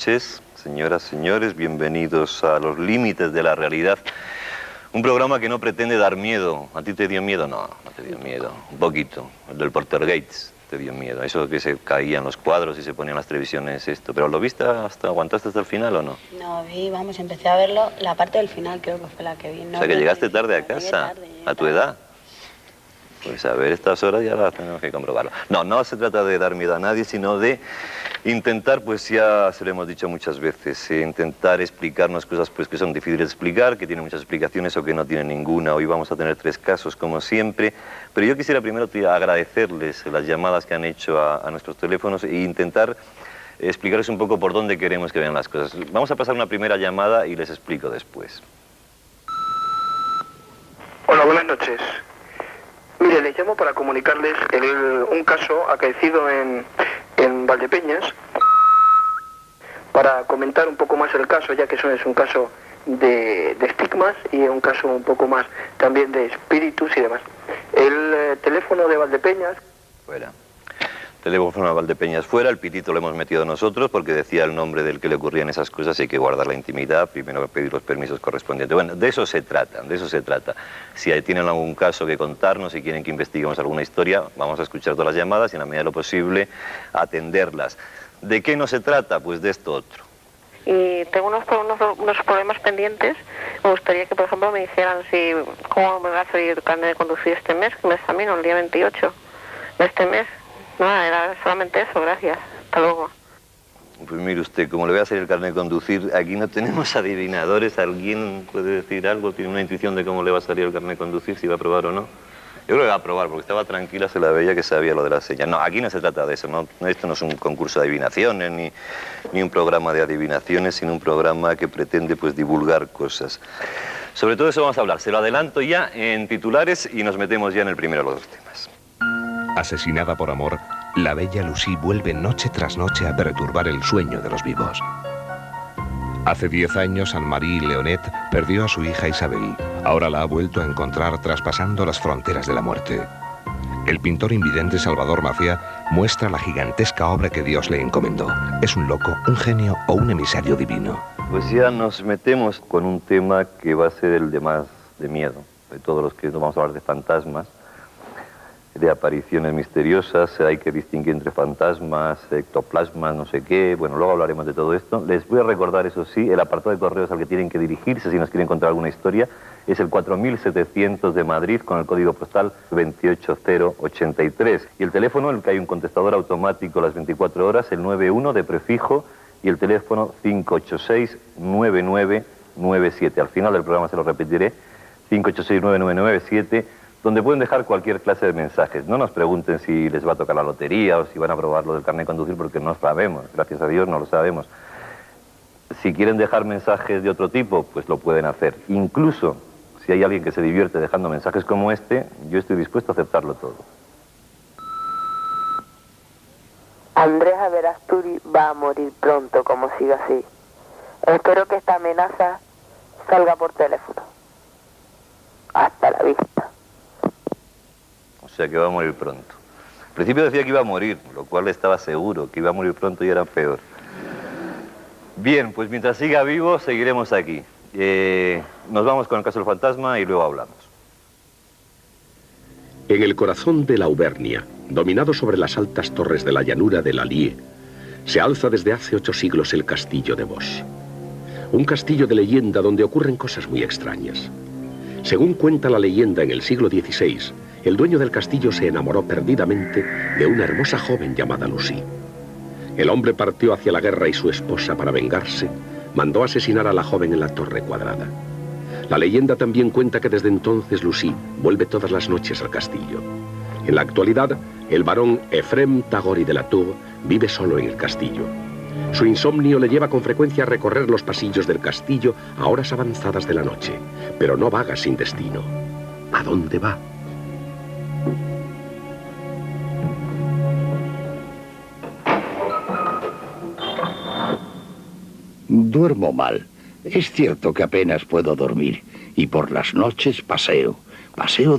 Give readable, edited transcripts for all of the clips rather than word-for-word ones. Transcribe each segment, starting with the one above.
noches, señoras, señores, bienvenidos a Los Límites de la Realidad. Un programa que no pretende dar miedo. ¿A ti te dio miedo? No, no te dio miedo. Un poquito. El del Poltergeist te dio miedo. Eso que se caían los cuadros y se ponían las televisiones, esto. ¿Pero lo viste aguantaste hasta el final o no? No, empecé a verlo. La parte del final creo que fue la que vi. No, o sea, que llegaste tarde a casa, a tu edad. Pues a ver, estas horas ya las tenemos que comprobarlo. No, no se trata de dar miedo a nadie, sino de intentar, pues ya se lo hemos dicho muchas veces, intentar explicarnos cosas pues que son difíciles de explicar, que tienen muchas explicaciones o que no tienen ninguna. Hoy vamos a tener 3 casos, como siempre. Pero yo quisiera primero agradecerles las llamadas que han hecho a nuestros teléfonos e intentar explicarles un poco por dónde queremos que vean las cosas. Vamos a pasar una primera llamada y les explico después. Hola, buenas noches. Mire, les llamo para comunicarles un caso acaecido en Valdepeñas, para comentar un poco más el caso, ya que eso es un caso de estigmas y un caso un poco más también de espíritus y demás. El teléfono de Valdepeñas... Fuera. Teléfono de Valdepeñas fuera, el pitito lo hemos metido nosotros porque decía el nombre del que le ocurrían esas cosas y hay que guardar la intimidad, primero pedir los permisos correspondientes. Bueno, de eso se trata, de eso se trata. Si tienen algún caso que contarnos, si quieren que investiguemos alguna historia, vamos a escuchar todas las llamadas y en la medida de lo posible atenderlas. ¿De qué no se trata? Pues de esto otro. Y tengo unos problemas pendientes. Me gustaría que, por ejemplo, me dijeran cómo me va a salir el carnet de conducir este mes, que me examino el día 28 de este mes. Nada, era solamente eso, gracias. Hasta luego. Pues mire usted, como le voy a hacer el carnet de conducir, aquí no tenemos adivinadores. ¿Alguien puede decir algo? ¿Tiene una intuición de cómo le va a salir el carnet de conducir, si va a aprobar o no? Yo creo que va a aprobar, porque estaba tranquila, se la veía que sabía lo de las señas. No, aquí no se trata de eso, no, esto no es un concurso de adivinaciones, ni un programa de adivinaciones, sino un programa que pretende, pues, divulgar cosas. Sobre todo eso vamos a hablar. Se lo adelanto ya en titulares y nos metemos ya en el primero de los 2 temas. Asesinada por amor, la bella Lucy vuelve noche tras noche a perturbar el sueño de los vivos. Hace 10 años, Anne-Marie Leonet perdió a su hija Isabel. Ahora la ha vuelto a encontrar traspasando las fronteras de la muerte. El pintor invidente Salvador Macià muestra la gigantesca obra que Dios le encomendó. ¿Es un loco, un genio o un emisario divino? Pues ya nos metemos con un tema que va a ser el de más de miedo. De todos los que vamos a hablar de fantasmas, de apariciones misteriosas, hay que distinguir entre fantasmas, ectoplasmas, no sé qué. Bueno, luego hablaremos de todo esto. Les voy a recordar, eso sí, el apartado de correos al que tienen que dirigirse si nos quieren contar alguna historia. Es el 4700 de Madrid con el código postal 28083. Y el teléfono, en el que hay un contestador automático las 24 horas, el 91 de prefijo y el teléfono 586-9997. Al final del programa se lo repetiré, 586-9997, donde pueden dejar cualquier clase de mensajes. No nos pregunten si les va a tocar la lotería o si van a probar lo del carnet de conducir, porque no sabemos, gracias a Dios no lo sabemos. Si quieren dejar mensajes de otro tipo, pues lo pueden hacer. Incluso si hay alguien que se divierte dejando mensajes como este, yo estoy dispuesto a aceptarlo todo. Andrés Averasturi va a morir pronto, como siga así. Espero que esta amenaza salga por teléfono. Hasta la vista. O sea que va a morir pronto. Al principio decía que iba a morir, lo cual estaba seguro, que iba a morir pronto y era peor. Bien, pues mientras siga vivo, seguiremos aquí. Nos vamos con el caso del fantasma y luego hablamos. En el corazón de la Auvernia, dominado sobre las altas torres de la llanura de l'Allier, se alza desde hace 8 siglos el castillo de Bosch. Un castillo de leyenda donde ocurren cosas muy extrañas. Según cuenta la leyenda, en el siglo XVI, el dueño del castillo se enamoró perdidamente de una hermosa joven llamada Lucy. El hombre partió hacia la guerra y su esposa, para vengarse, mandó asesinar a la joven en la torre cuadrada. La leyenda también cuenta que desde entonces Lucy vuelve todas las noches al castillo. En la actualidad, el barón Ephrem Tagori de la Tour vive solo en el castillo. Su insomnio le lleva con frecuencia a recorrer los pasillos del castillo a horas avanzadas de la noche, pero no vaga sin destino. ¿A dónde va? Duermo mal. Es cierto que apenas puedo dormir y por las noches paseo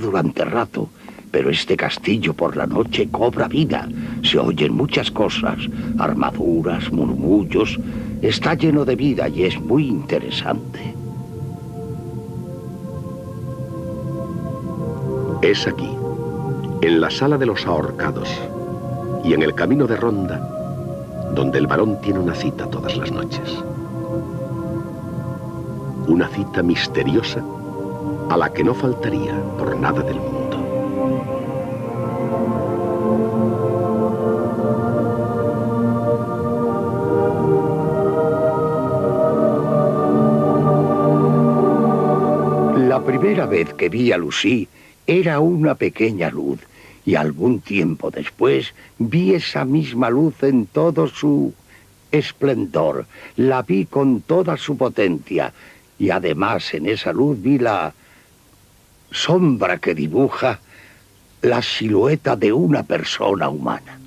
durante rato, pero este castillo por la noche cobra vida. Se oyen muchas cosas, armaduras, murmullos. Está lleno de vida y es muy interesante. Es aquí, en la sala de los ahorcados y en el camino de ronda, donde el varón tiene una cita todas las noches. Una cita misteriosa a la que no faltaría por nada del mundo. La primera vez que vi a Lucy era una pequeña luz y algún tiempo después vi esa misma luz en todo su esplendor. La vi con toda su potencia y además en esa luz vi la sombra que dibuja la silueta de una persona humana.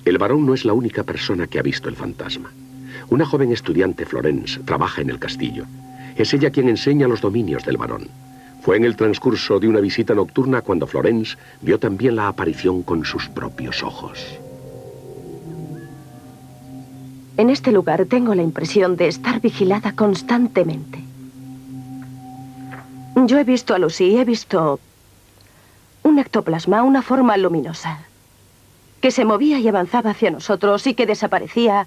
El varón no es la única persona que ha visto el fantasma. Una joven estudiante, Florence, trabaja en el castillo. Es ella quien enseña los dominios del varón. Fue en el transcurso de una visita nocturna cuando Florence vio también la aparición con sus propios ojos. En este lugar tengo la impresión de estar vigilada constantemente. Yo he visto a Lucy, he visto un ectoplasma, una forma luminosa, que se movía y avanzaba hacia nosotros y que desaparecía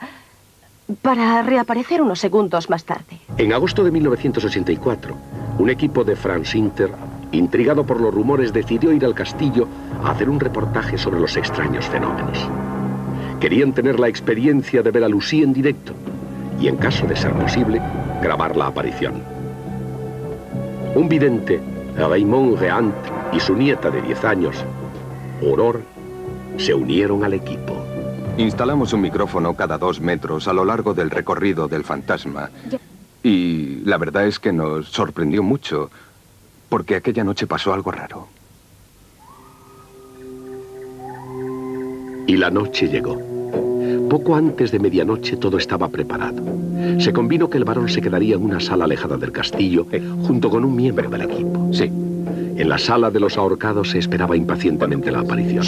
para reaparecer unos segundos más tarde. En agosto de 1984, un equipo de France Inter, intrigado por los rumores, decidió ir al castillo a hacer un reportaje sobre los extraños fenómenos. Querían tener la experiencia de ver a Lucy en directo y, en caso de ser posible, grabar la aparición. Un vidente, Raymond Reant, y su nieta de 10 años, Aurore, se unieron al equipo. Instalamos un micrófono cada 2 metros a lo largo del recorrido del fantasma. Y la verdad es que nos sorprendió mucho, porque aquella noche pasó algo raro. Y la noche llegó. Poco antes de medianoche todo estaba preparado. Se convino que el varón se quedaría en una sala alejada del castillo, junto con un miembro del equipo. Sí. En la sala de los ahorcados se esperaba impacientemente la aparición.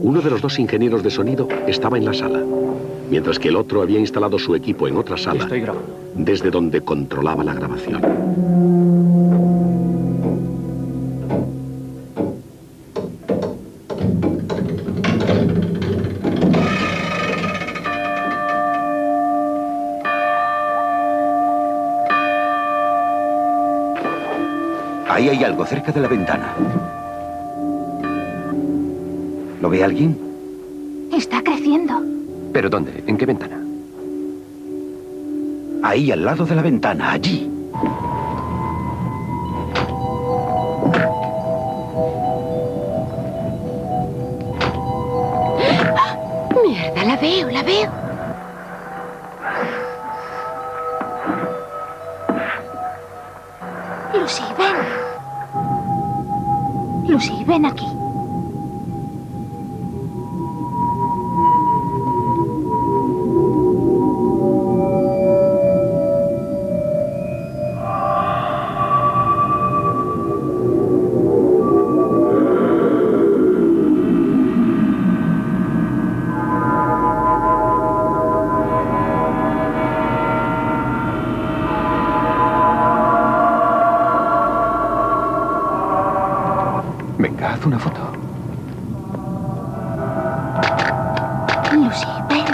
Uno de los 2 ingenieros de sonido estaba en la sala, mientras que el otro había instalado su equipo en otra sala, desde donde controlaba la grabación. Ahí hay algo cerca de la ventana. ¿Lo ve alguien? Está creciendo. ¿Pero dónde? ¿En qué ventana? Ahí, al lado de la ventana, allí. ¡Mierda! La veo, la veo. Lucy, ven. Lucy, ven aquí. Venga, haz una foto. Lucy, ven.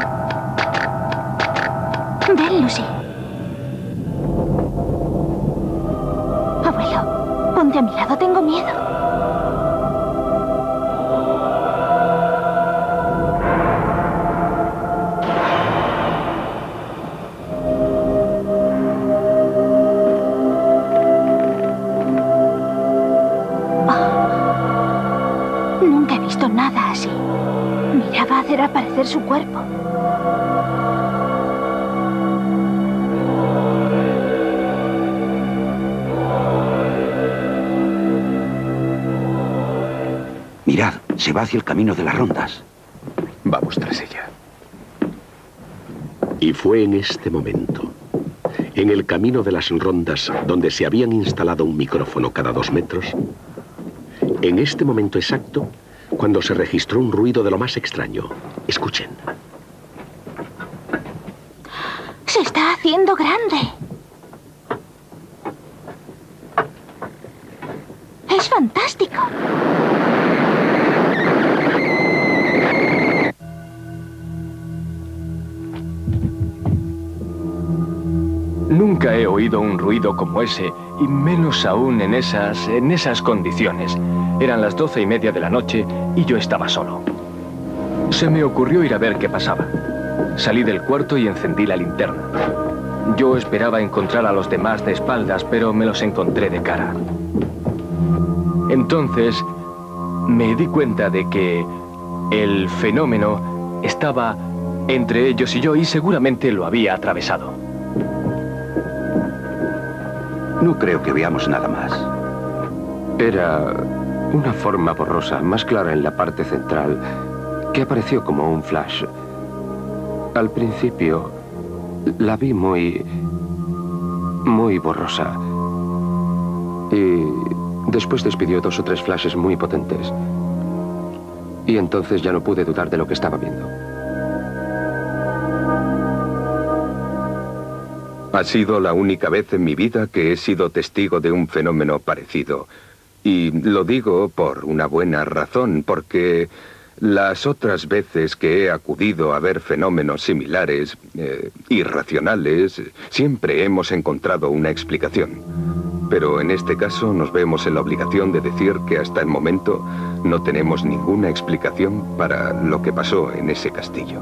Ven, Lucy. Abuelo, ponte a mi lado, tengo miedo. Nunca he visto nada así. Miraba hacer aparecer su cuerpo. Mirad, se va hacia el camino de las rondas. Vamos tras ella. Y fue en este momento, en el camino de las rondas, donde se habían instalado un micrófono cada 2 metros, en este momento exacto, cuando se registró un ruido de lo más extraño. Escuchen. Se está haciendo grande. Es fantástico. Nunca he oído un ruido como ese, y menos aún en esas condiciones. Eran las 12:30 de la noche y yo estaba solo. Se me ocurrió ir a ver qué pasaba. Salí del cuarto y encendí la linterna. Yo esperaba encontrar a los demás de espaldas, pero me los encontré de cara. Entonces, me di cuenta de que el fenómeno estaba entre ellos y yo, y seguramente lo había atravesado. No creo que veamos nada más. Era una forma borrosa, más clara en la parte central, que apareció como un flash. Al principio la vi muy borrosa. Y después despidió 2 o 3 flashes muy potentes. Y entonces ya no pude dudar de lo que estaba viendo. Ha sido la única vez en mi vida que he sido testigo de un fenómeno parecido. Y lo digo por una buena razón, porque las otras veces que he acudido a ver fenómenos similares, irracionales, siempre hemos encontrado una explicación. Pero en este caso nos vemos en la obligación de decir que hasta el momento no tenemos ninguna explicación para lo que pasó en ese castillo.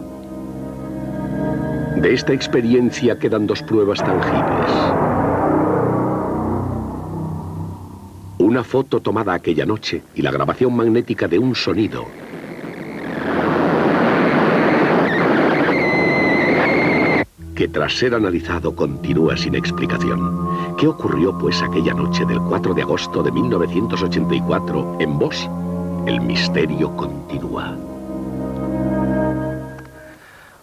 De esta experiencia quedan 2 pruebas tangibles. Una foto tomada aquella noche y la grabación magnética de un sonido. Que tras ser analizado continúa sin explicación. ¿Qué ocurrió pues aquella noche del 4 de agosto de 1984 en Bosch? El misterio continúa.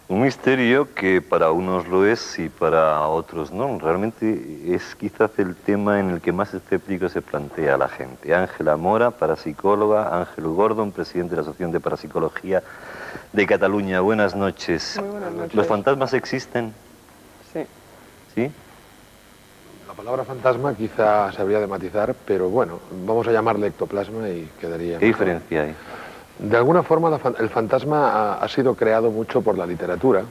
Un misterio que para unos lo es y para otros no. Realmente es quizás el tema en el que más escéptico se plantea a la gente. Ángela Mora, parapsicóloga, Ángel Gordon, presidente de la Asociación de Parapsicología de Cataluña. Buenas noches. Muy buenas noches. ¿Los fantasmas existen? Sí. ¿Sí? La palabra fantasma quizá se habría de matizar, pero bueno, vamos a llamarle ectoplasma y quedaría... ¿Qué diferencia hay? De alguna forma el fantasma ha sido creado mucho por la literatura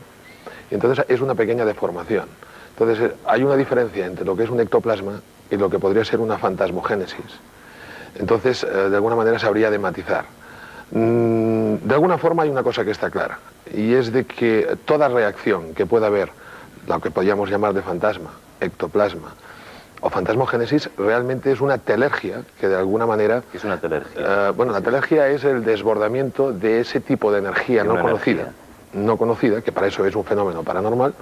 y entonces es una pequeña deformación. Entonces hay una diferencia entre lo que es un ectoplasma y lo que podría ser una fantasmogénesis. Entonces de alguna manera se habría de matizar. De alguna forma hay una cosa que está clara y es de que toda reacción que pueda haber, lo que podríamos llamar de fantasma, ectoplasma o fantasmogénesis, realmente es una telergia que de alguna manera... ¿Qué es una telergia? Bueno, la telergia es el desbordamiento de ese tipo de energía no conocida. No conocida, que para eso es un fenómeno paranormal,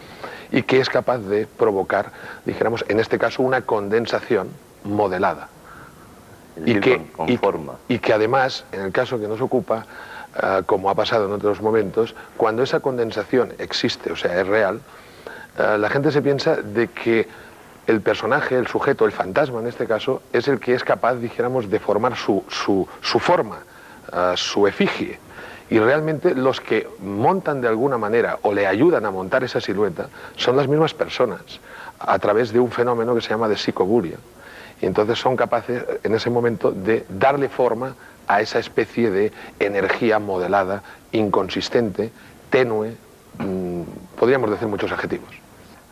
y que es capaz de provocar, dijéramos, en este caso, una condensación modelada. Y que además, en el caso que nos ocupa, como ha pasado en otros momentos, cuando esa condensación existe, o sea, es real, la gente se piensa de que el personaje, el sujeto, el fantasma en este caso, es el que es capaz, dijéramos, de formar su forma, su efigie. Y realmente los que montan de alguna manera o le ayudan a montar esa silueta son las mismas personas, a través de un fenómeno que se llama de psicobulia. Y entonces son capaces en ese momento de darle forma a esa especie de energía modelada, inconsistente, tenue, podríamos decir muchos adjetivos.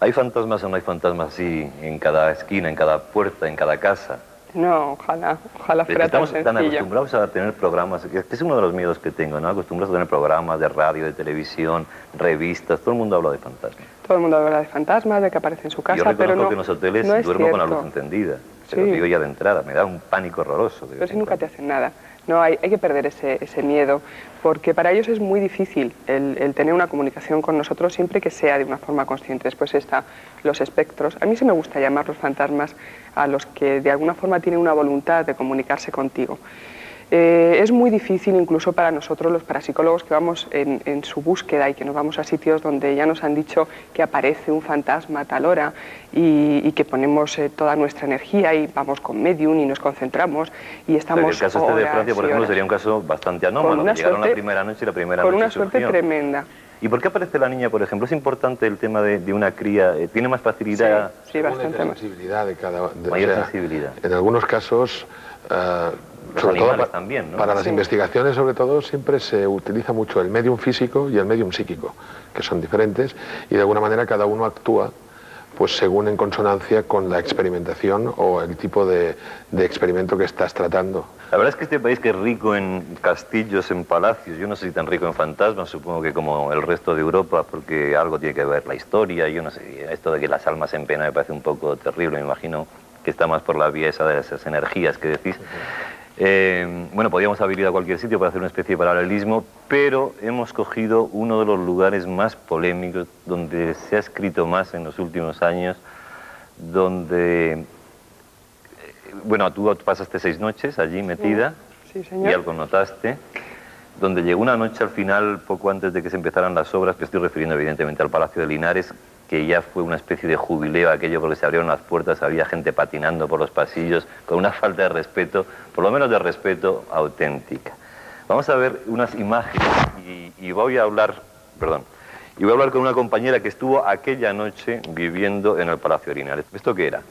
¿Hay fantasmas o no hay fantasmas así en cada esquina, en cada puerta, en cada casa? No, ojalá fuera tan sencillo. Estamos tan acostumbrados a tener programas, este es uno de los miedos que tengo, ¿no? Acostumbrados a tener programas de radio, de televisión, revistas, todo el mundo habla de fantasmas. Todo el mundo habla de fantasmas, de que aparece en su casa, pero no. Yo reconozco no, que en los hoteles no duermo con la luz encendida, te lo digo ya de entrada, me da un pánico horroroso. Pero si nunca te hacen nada. No, hay que perder ese miedo, porque para ellos es muy difícil el tener una comunicación con nosotros siempre que sea de una forma consciente. Después está los espectros. A mí sí me gusta llamar los fantasmas a los que de alguna forma tienen una voluntad de comunicarse contigo. Es muy difícil incluso para nosotros los parapsicólogos que vamos en su búsqueda y que nos vamos a sitios donde ya nos han dicho que aparece un fantasma a tal hora y que ponemos toda nuestra energía y vamos con medium y nos concentramos y estamos el caso este de Francia, por ejemplo, sería un caso bastante anómalo. Llegaron la primera noche y la primera noche con una suerte tremenda. ¿Y por qué aparece la niña, por ejemplo? ¿Es importante el tema de una cría? ¿Tiene más facilidad? Sí, bastante más. Sensibilidad de cada... Mayor sensibilidad. En algunos casos... sobre todo también, ¿no? Para las investigaciones, sobre todo, siempre se utiliza mucho el medium físico y el medium psíquico, que son diferentes, y de alguna manera cada uno actúa pues según en consonancia con la experimentación o el tipo de experimento que estás tratando. La verdad es que este país, que es rico en castillos, en palacios, yo no sé si tan rico en fantasmas, supongo que como el resto de Europa, porque algo tiene que ver la historia, yo no sé, esto de que las almas en pena me parece un poco terrible, me imagino que está más por la vía esa de esas energías que decís. Bueno, podríamos haber ido a cualquier sitio para hacer una especie de paralelismo, pero hemos cogido uno de los lugares más polémicos, donde se ha escrito más en los últimos años, donde... Bueno, tú pasaste 6 noches allí metida, sí, señor. Y algo notaste, donde llegó una noche al final, poco antes de que se empezaran las obras, que estoy refiriendo evidentemente al Palacio de Linares, que ya fue una especie de jubileo aquello, porque se abrieron las puertas, había gente patinando por los pasillos, con una falta de respeto, por lo menos de respeto, auténtica. Vamos a ver unas imágenes y voy a hablar con una compañera que estuvo aquella noche viviendo en el Palacio de Linares. ¿Esto qué era?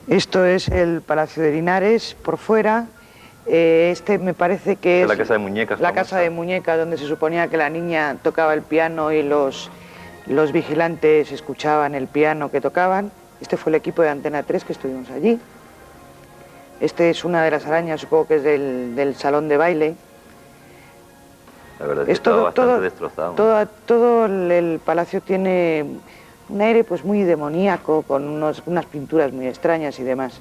Esto es el Palacio de Linares, por fuera. Este me parece que es... La casa de muñecas. La casa de muñecas, donde se suponía que la niña tocaba el piano y los vigilantes escuchaban el piano que tocaban. Este fue el equipo de Antena 3 que estuvimos allí. Este es una de las arañas, supongo que es del salón de baile. La verdad es que estaba bastante destrozado. Todo el palacio tiene un aire pues muy demoníaco, con unas pinturas muy extrañas y demás.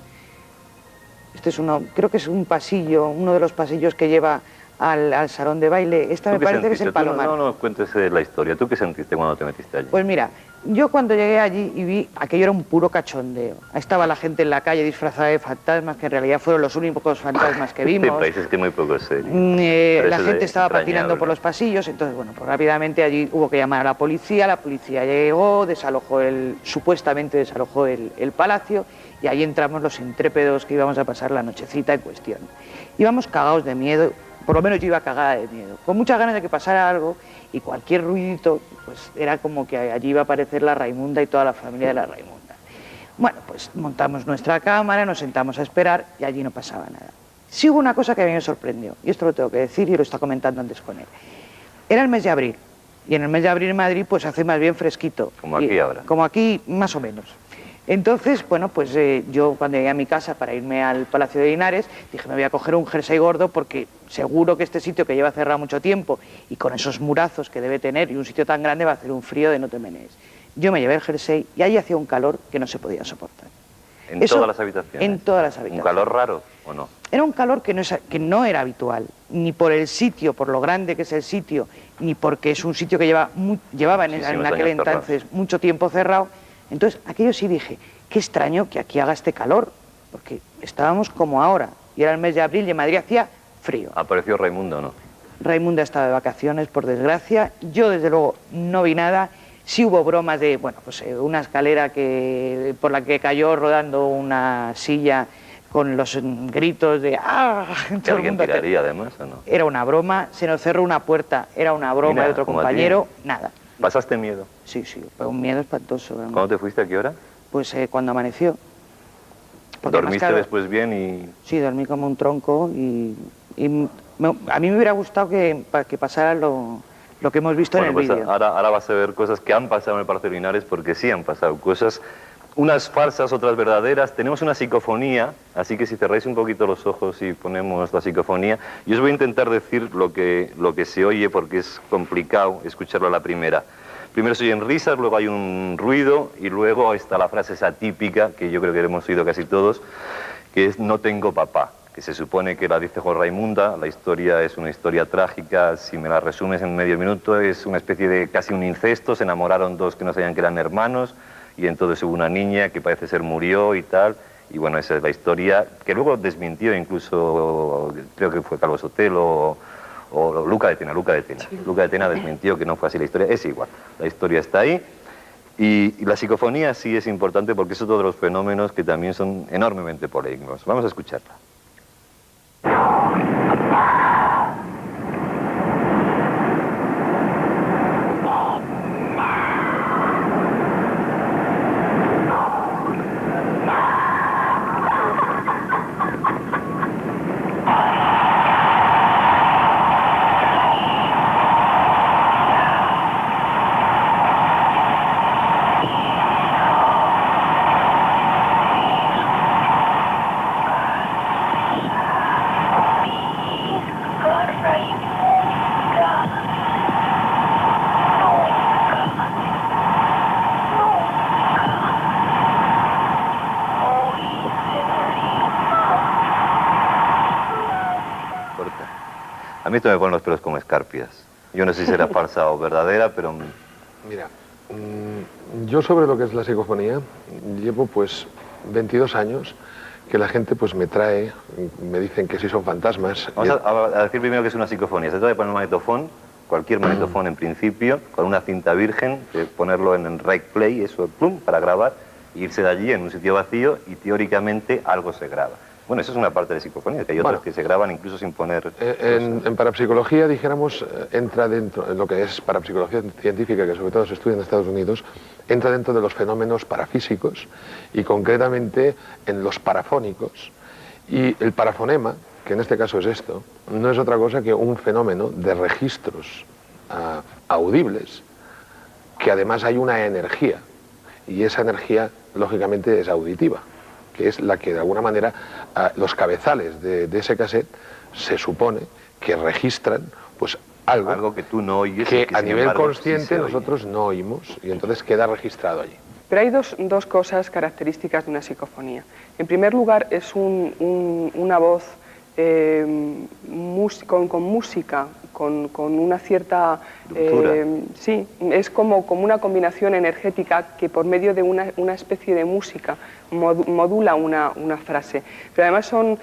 Este es creo que es un pasillo, uno de los pasillos que lleva al salón de baile. Esta me parece que es el Palomar. No cuentes la historia. ¿Tú qué sentiste cuando te metiste allí? Pues mira, yo cuando llegué allí y vi, aquello era un puro cachondeo. Estaba la gente en la calle disfrazada de fantasmas, que en realidad fueron los únicos fantasmas que vimos. Este país es que muy poco serio. La gente estaba patinando por los pasillos, entonces bueno, pues rápidamente allí hubo que llamar a la policía llegó, supuestamente desalojó el palacio, y ahí entramos los intrépidos que íbamos a pasar la nochecita en cuestión. Íbamos cagados de miedo. Por lo menos yo iba cagada de miedo, con muchas ganas de que pasara algo, y cualquier ruidito, pues era como que allí iba a aparecer la Raimunda y toda la familia de la Raimunda. Bueno, pues montamos nuestra cámara, nos sentamos a esperar y allí no pasaba nada. Sí hubo una cosa que a mí me sorprendió, y esto lo tengo que decir y lo está comentando antes con él. Era el mes de abril, y en el mes de abril en Madrid pues hace más bien fresquito. Como aquí ahora. Como aquí, más o menos. Entonces, bueno, pues yo cuando llegué a mi casa para irme al Palacio de Linares, dije, me voy a coger un jersey gordo porque seguro que este sitio que lleva cerrado mucho tiempo y con esos murazos que debe tener y un sitio tan grande va a hacer un frío de no te menees. Yo me llevé el jersey y allí hacía un calor que no se podía soportar. ¿En todas las habitaciones? En todas las habitaciones. ¿Un calor raro o no? Era un calor que no era habitual, ni por el sitio, por lo grande que es el sitio, ni porque es un sitio que llevaba en aquel entonces mucho tiempo cerrado. Entonces, aquello sí dije, qué extraño que aquí haga este calor, porque estábamos como ahora, y era el mes de abril y en Madrid hacía frío. ¿Apareció Raimundo o no? Raimunda estaba de vacaciones, por desgracia. Yo, desde luego, no vi nada. Sí hubo bromas de, bueno, pues una escalera por la que cayó rodando una silla con los gritos de ¡ah! ¿Que alguien tiraría además o no? Era una broma, se nos cerró una puerta, era una broma de otro compañero, nada. ¿Pasaste miedo? Sí, fue un miedo espantoso. ¿Cuándo te fuiste? ¿A qué hora? Pues cuando amaneció. ¿Dormiste después bien y...? Sí, dormí como un tronco y a mí me hubiera gustado que pasara lo que hemos visto en el vídeo. Ahora vas a ver cosas que han pasado en el Palacio de Linares, porque sí han pasado cosas, unas falsas, otras verdaderas. Tenemos una psicofonía, así que si cerráis un poquito los ojos y ponemos la psicofonía, yo os voy a intentar decir lo que se oye, porque es complicado escucharlo a la primera. Primero se oyen risas, luego hay un ruido y luego está la frase esa típica, que yo creo que hemos oído casi todos, que es "no tengo papá", que se supone que la dice Juan Raimunda. La historia es una historia trágica, si me la resumes en medio minuto, es una especie de casi un incesto. Se enamoraron dos que no sabían que eran hermanos y entonces hubo una niña que parece ser murió y tal, y bueno, esa es la historia, que luego desmintió incluso, creo que fue Calvo Sotelo o Luca de Tena. Sí. Luca de Tena desmintió que no fue así la historia. Es igual, la historia está ahí. Y la psicofonía sí es importante porque es otro de los fenómenos que también son enormemente polémicos. Vamos a escucharla. A mí esto me pone los pelos como escarpias. Yo no sé si será falsa o verdadera, pero... Mira, yo sobre lo que es la psicofonía llevo pues 22 años que la gente pues me trae, me dicen que sí son fantasmas. Vamos a decir primero que es una psicofonía. Se trata de poner un magnetofón, cualquier magnetofón en principio, con una cinta virgen, ponerlo en el rec play, eso, plum, para grabar, irse de allí en un sitio vacío y teóricamente algo se graba. Bueno, eso es una parte de psicofonía, que hay otras que se graban incluso sin poner... En parapsicología, dijéramos, entra dentro, en lo que es parapsicología científica, que sobre todo se estudia en Estados Unidos, entra dentro de los fenómenos parafísicos y concretamente en los parafónicos. Y el parafonema, que en este caso es esto, no es otra cosa que un fenómeno de registros audibles, que además hay una energía, y esa energía, lógicamente, es auditiva, que es la que de alguna manera los cabezales de ese cassette se supone que registran pues algo que tú no oyes, que a nivel embargo, consciente sí nosotros no oímos y entonces queda registrado allí. Pero hay dos cosas características de una psicofonía. En primer lugar, es una voz con música, con una cierta... sí, es como una combinación energética que por medio de una especie de música modula una frase. Pero además son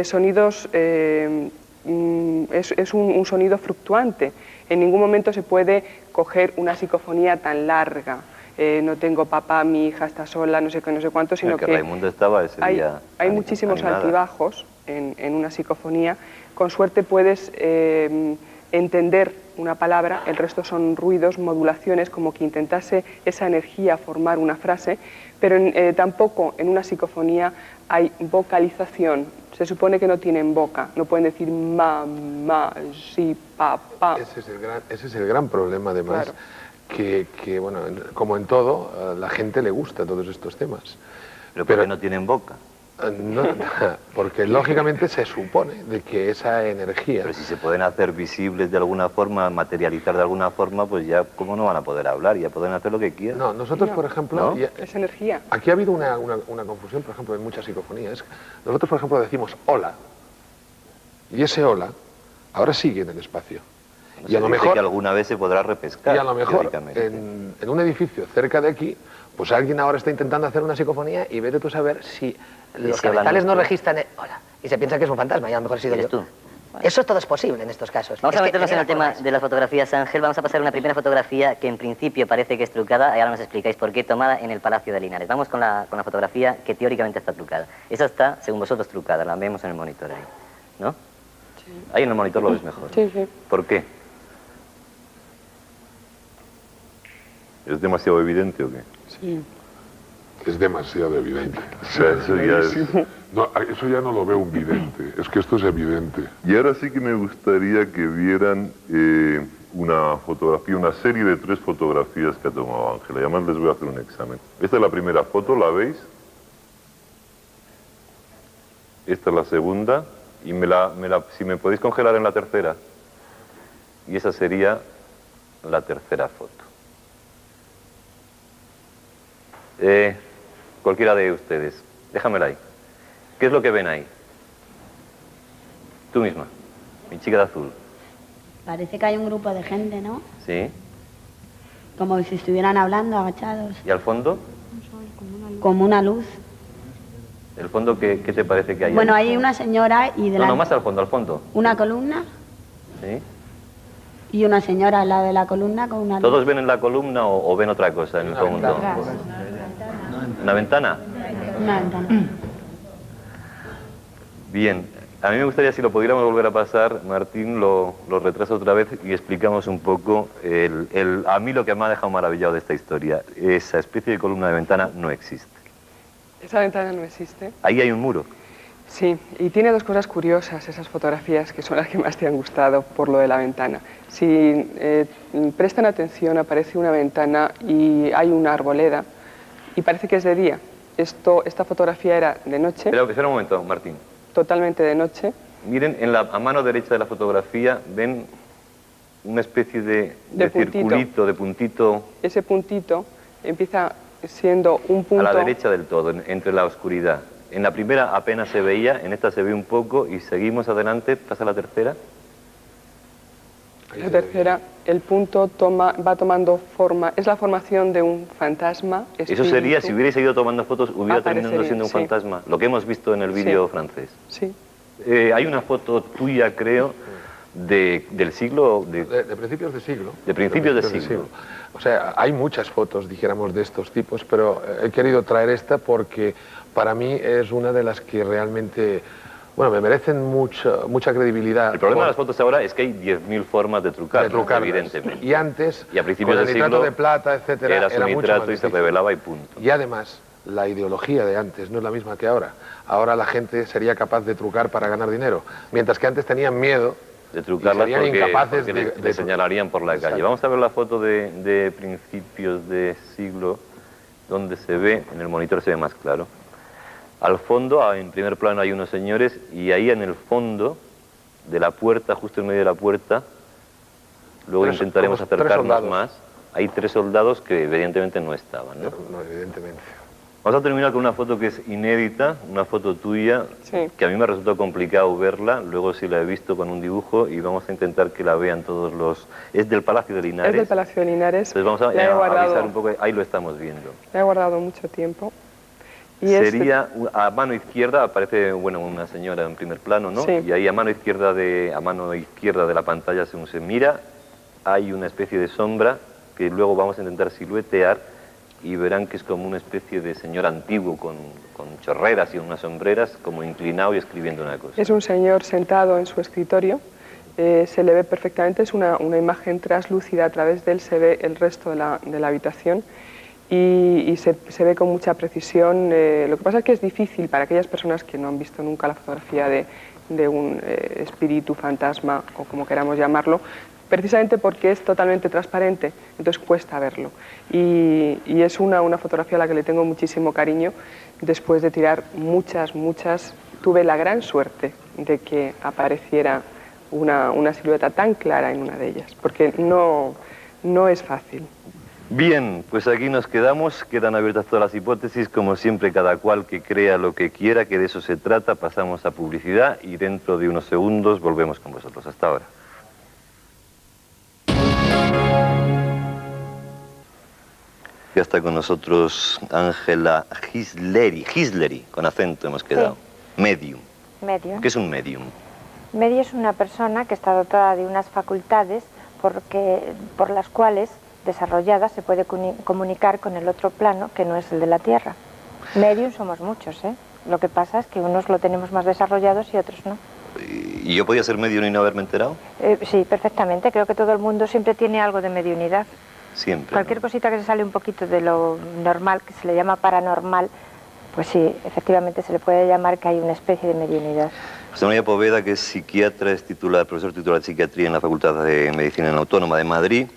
sonidos... es un sonido fluctuante. En ningún momento se puede coger una psicofonía tan larga. No tengo papá, mi hija está sola, no sé qué, no sé cuánto, sino que Raimundo estaba ese día hay muchísimos altibajos en una psicofonía. Con suerte puedes entender una palabra, el resto son ruidos, modulaciones, como que intentase esa energía formar una frase, pero tampoco en una psicofonía hay vocalización. Se supone que no tienen boca, no pueden decir ma, si, pa. Ese es el gran problema, además, claro. que bueno, como en todo, a la gente le gusta todos estos temas. ¿Pero por qué no tienen boca? No, porque lógicamente se supone de que esa energía... Pero si se pueden hacer visibles de alguna forma, materializar de alguna forma, pues ya, ¿cómo no van a poder hablar? Ya pueden hacer lo que quieran. No, nosotros, por ejemplo... ¿No? Es energía. Aquí ha habido una confusión, por ejemplo, en muchas psicofonías. Nosotros, por ejemplo, decimos hola, y ese hola ahora sigue en el espacio. No, y a lo mejor que alguna vez se podrá repescar. Y a lo mejor en un edificio cerca de aquí, pues alguien ahora está intentando hacer una psicofonía y vete tú a saber si los cabezales no registran hola y se piensa que es un fantasma y a lo mejor ha sido yo. Tú. Eso todo es posible en estos casos. Vamos a meternos en el tema de las fotografías, Ángel. Vamos a pasar una primera fotografía que en principio parece que es trucada y ahora nos explicáis por qué, tomada en el Palacio de Linares. Vamos con la fotografía que teóricamente está trucada. Esa está, según vosotros, trucada. La vemos en el monitor ahí, ¿no? Sí. Ahí en el monitor lo ves mejor. Sí, sí. ¿Por qué? ¿Es demasiado evidente o qué? Sí. Es demasiado evidente. O sea, eso ya es... No, eso ya no lo veo un vidente, es que esto es evidente. Y ahora sí que me gustaría que vieran una fotografía, una serie de 3 fotografías que ha tomado Ángela. Y además les voy a hacer un examen. Esta es la primera foto, ¿la veis? Esta es la segunda. Y si me podéis congelar en la tercera. Y esa sería la tercera foto. Cualquiera de ustedes, déjamela ahí. ¿Qué es lo que ven ahí? Tú misma, mi chica de azul. Parece que hay un grupo de gente, ¿no? Sí. Como si estuvieran hablando, agachados. ¿Y al fondo? Como una luz. ¿El fondo qué te parece que hay? Bueno, hay una señora y de No, más al fondo, una columna. Sí. Y una señora al lado de la columna con una luz. ¿Todos ven en la columna o ven otra cosa en el fondo? ¿Una ventana? Una ventana. Bien, a mí me gustaría si lo pudiéramos volver a pasar, Martín, lo retraso otra vez y explicamos un poco a mí lo que me ha dejado maravillado de esta historia. Esa especie de columna de ventana no existe. Esa ventana no existe. Ahí hay un muro. Sí, y tiene 2 cosas curiosas esas fotografías que son las que más te han gustado por lo de la ventana. Si prestan atención, aparece una ventana y hay una arboleda y parece que es de día. Esta fotografía era de noche. Espera un momento, Martín. Totalmente de noche. Miren, a mano derecha de la fotografía ven una especie de circulito, de puntito. Ese puntito empieza siendo un punto... A la derecha del todo, entre la oscuridad. En la primera apenas se veía, en esta se ve un poco y seguimos adelante, pasa la tercera. La tercera, el punto va tomando forma, es la formación de un fantasma. Eso sería, si hubiera seguido tomando fotos, hubiera terminado siendo un fantasma, lo que hemos visto en el vídeo francés. Sí. Hay una foto tuya, creo, del siglo... De principios de siglo. De principios de siglo. O sea, hay muchas fotos, dijéramos, de estos tipos, pero he querido traer esta porque para mí es una de las que realmente... Bueno, me merecen mucha credibilidad. El problema de las fotos ahora es que hay 10.000 formas de trucarlas, evidentemente. Y antes, y a principios con el del nitrato siglo, de plata, etcétera, era su nitrato y se revelaba y punto. Y además, la ideología de antes no es la misma que ahora. Ahora la gente sería capaz de trucar para ganar dinero, mientras que antes tenían miedo de trucarlas porque le señalarían por la calle. Vamos a ver la foto de principios de siglo, donde se ve, en el monitor se ve más claro. Al fondo, en primer plano, hay unos señores y ahí en el fondo de la puerta, justo en medio de la puerta, luego intentaremos acercarnos más. Hay 3 soldados que evidentemente no estaban, ¿no? No, evidentemente. Vamos a terminar con una foto que es inédita, una foto tuya, que a mí me resultó complicado verla, luego sí la he visto con un dibujo y vamos a intentar que la vean todos los... Es del Palacio de Linares. Es del Palacio de Linares. Entonces vamos a avisar un poco, ahí lo estamos viendo. La he guardado mucho tiempo. Y sería, a mano izquierda aparece, bueno, una señora en primer plano, ¿no? Sí. Y ahí a mano izquierda de la pantalla, según se mira, hay una especie de sombra que luego vamos a intentar siluetear y verán que es como una especie de señor antiguo con chorreras y unas sombreras, como inclinado y escribiendo una cosa. Es un señor sentado en su escritorio, se le ve perfectamente, es una imagen translúcida, a través de él se ve el resto de la habitación. Y se ve con mucha precisión. Lo que pasa es que es difícil para aquellas personas que no han visto nunca la fotografía de un espíritu, fantasma o como queramos llamarlo, precisamente porque es totalmente transparente, entonces cuesta verlo. Y es una fotografía a la que le tengo muchísimo cariño. Después de tirar muchas, tuve la gran suerte de que apareciera una silueta tan clara en una de ellas, porque no es fácil. Bien, pues aquí nos quedamos, quedan abiertas todas las hipótesis, como siempre cada cual que crea lo que quiera, que de eso se trata. Pasamos a publicidad y dentro de unos segundos volvemos con vosotros. Hasta ahora. Ya está con nosotros Ángela Gisleri, con acento hemos quedado. Sí. Medium. Medium. ¿Qué es un medium? Medium es una persona que está dotada de unas facultades por las cuales, desarrollada, se puede comunicar con el otro plano que no es el de la Tierra. Medium somos muchos, ¿eh? Lo que pasa es que unos lo tenemos más desarrollados y otros no. ¿Y yo podía ser medium y no haberme enterado? Sí, perfectamente. Creo que todo el mundo siempre tiene algo de mediunidad. Siempre. Cualquier cosita que se sale un poquito de lo normal, que se le llama paranormal, pues sí, efectivamente se le puede llamar que hay una especie de mediunidad. José María Poveda, que es psiquiatra, es profesor titular de psiquiatría en la Facultad de Medicina en la Autónoma de Madrid.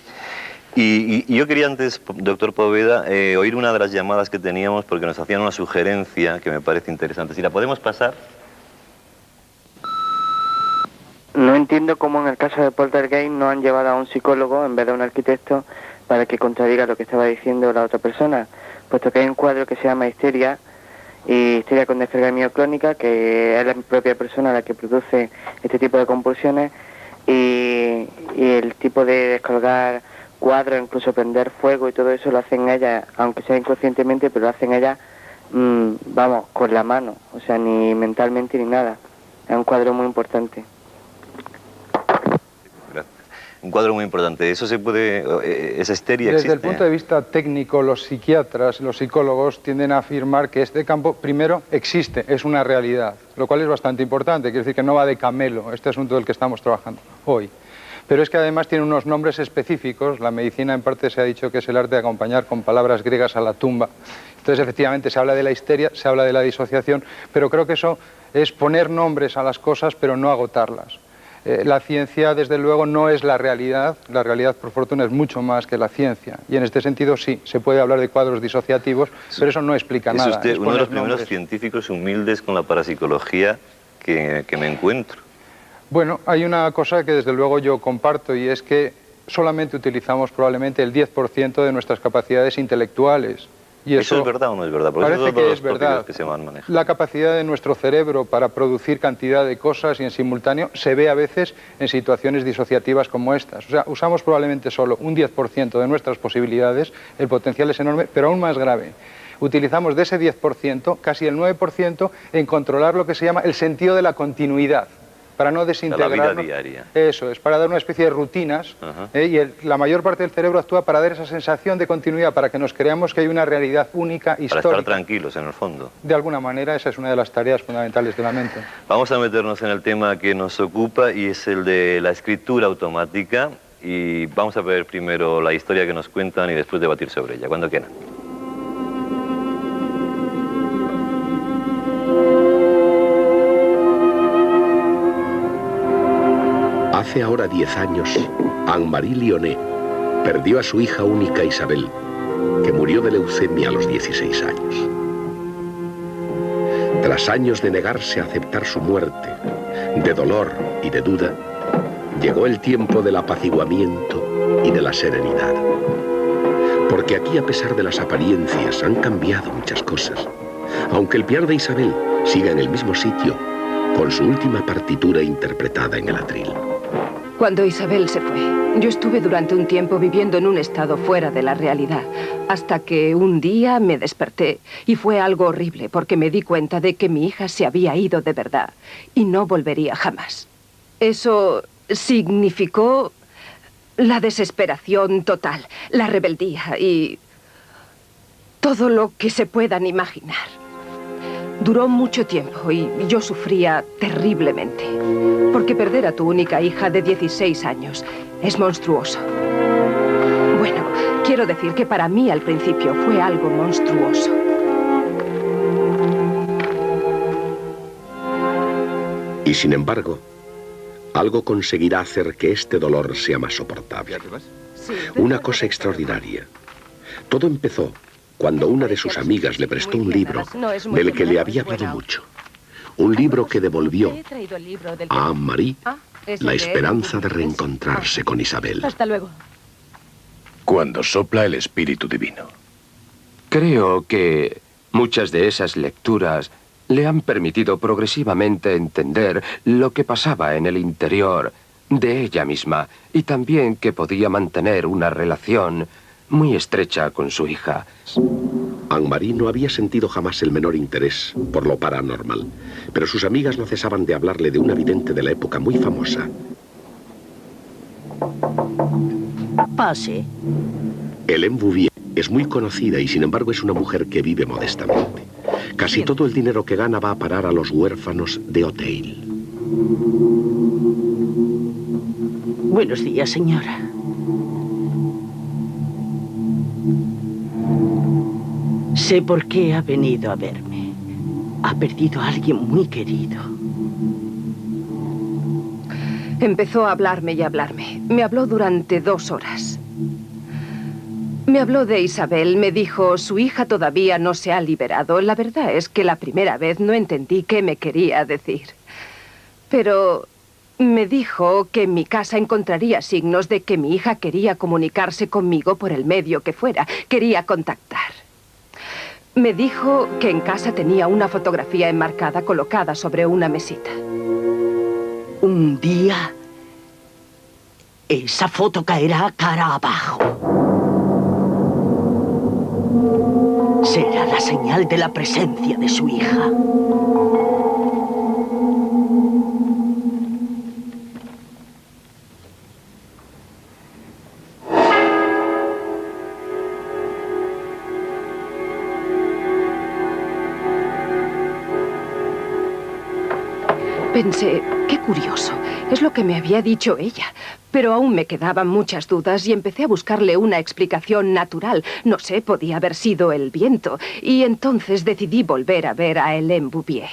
Y yo quería antes, doctor Poveda, oír una de las llamadas que teníamos porque nos hacían una sugerencia que me parece interesante. Si la podemos pasar. No entiendo cómo en el caso de Poltergeist no han llevado a un psicólogo en vez de a un arquitecto para que contradiga lo que estaba diciendo la otra persona, puesto que hay un cuadro que se llama Histeria, y histeria con descarga mioclónica, que es la propia persona la que produce este tipo de compulsiones, y el tipo de descargar cuadros, incluso prender fuego y todo eso lo hacen ellas, aunque sea inconscientemente, pero lo hacen ellas, vamos, con la mano, o sea, ni mentalmente ni nada. Es un cuadro muy importante. Un cuadro muy importante. ¿Eso se puede, esa histeria existe? Desde el punto de vista técnico, los psiquiatras, los psicólogos tienden a afirmar que este campo, primero, existe, es una realidad, lo cual es bastante importante, quiere decir que no va de camelo este asunto del que estamos trabajando hoy. Pero es que además tiene unos nombres específicos. La medicina en parte se ha dicho que es el arte de acompañar con palabras griegas a la tumba. Entonces efectivamente se habla de la histeria, se habla de la disociación, pero creo que eso es poner nombres a las cosas pero no agotarlas. La ciencia desde luego no es la realidad por fortuna es mucho más que la ciencia. Y en este sentido sí, se puede hablar de cuadros disociativos, pero eso no explica nada. Es usted uno de los primeros científicos humildes con la parapsicología que me encuentro. Bueno, hay una cosa que desde luego yo comparto y es que solamente utilizamos probablemente el 10% de nuestras capacidades intelectuales. Y ¿Eso es verdad o no es verdad? Porque parece que es verdad. Que se van manejando. La capacidad de nuestro cerebro para producir cantidad de cosas y en simultáneo se ve a veces en situaciones disociativas como estas. O sea, usamos probablemente solo un 10% de nuestras posibilidades, el potencial es enorme, pero aún más grave. Utilizamos de ese 10%, casi el 9%, en controlar lo que se llama el sentido de la continuidad, para no desintegrarnos. La vida diaria. Eso es, para dar una especie de rutinas, y la mayor parte del cerebro actúa para dar esa sensación de continuidad, para que nos creamos que hay una realidad única, histórica. Para estar tranquilos, en el fondo. De alguna manera, esa es una de las tareas fundamentales de la mente. Vamos a meternos en el tema que nos ocupa, y es el de la escritura automática, y vamos a ver primero la historia que nos cuentan y después debatir sobre ella. Cuando quieran. Hace ahora 10 años, Anne-Marie Lionnet perdió a su hija única Isabel, que murió de leucemia a los 16 años. Tras años de negarse a aceptar su muerte, de dolor y de duda, llegó el tiempo del apaciguamiento y de la serenidad. Porque aquí, a pesar de las apariencias, han cambiado muchas cosas. Aunque el piano de Isabel siga en el mismo sitio, con su última partitura interpretada en el atril. Cuando Isabel se fue, yo estuve durante un tiempo viviendo en un estado fuera de la realidad, hasta que un día me desperté y fue algo horrible porque me di cuenta de que mi hija se había ido de verdad y no volvería jamás. Eso significó la desesperación total, la rebeldía y todo lo que se puedan imaginar. Duró mucho tiempo y yo sufría terriblemente, porque perder a tu única hija de 16 años es monstruoso. Bueno, quiero decir que para mí al principio fue algo monstruoso. Y sin embargo, algo conseguirá hacer que este dolor sea más soportable. Una cosa extraordinaria. Todo empezó cuando una de sus amigas le prestó un libro del que le había hablado mucho. Un libro que devolvió a Anne-Marie la esperanza de reencontrarse con Isabel. Hasta luego. Cuando sopla el Espíritu Divino. Creo que muchas de esas lecturas le han permitido progresivamente entender lo que pasaba en el interior de ella misma y también que podía mantener una relación muy estrecha con su hija. Anne-Marie no había sentido jamás el menor interés por lo paranormal, pero sus amigas no cesaban de hablarle de una vidente de la época muy famosa. Pase. Hélène Bouvier es muy conocida y sin embargo es una mujer que vive modestamente. Casi todo el dinero que gana va a parar a los huérfanos de Auteuil. Buenos días, señora. Sé por qué ha venido a verme. Ha perdido a alguien muy querido. Empezó a hablarme y a hablarme. Me habló durante 2 horas. Me habló de Isabel, me dijo, su hija todavía no se ha liberado. La verdad es que la primera vez no entendí qué me quería decir. Pero me dijo que en mi casa encontraría signos de que mi hija quería comunicarse conmigo por el medio que fuera. Quería contactar. Me dijo que en casa tenía una fotografía enmarcada colocada sobre una mesita. Un día, esa foto caerá cara abajo. Será la señal de la presencia de su hija. Pensé, qué curioso, es lo que me había dicho ella. Pero aún me quedaban muchas dudas y empecé a buscarle una explicación natural. No sé, podía haber sido el viento. Y entonces decidí volver a ver a Hélène Bouvier.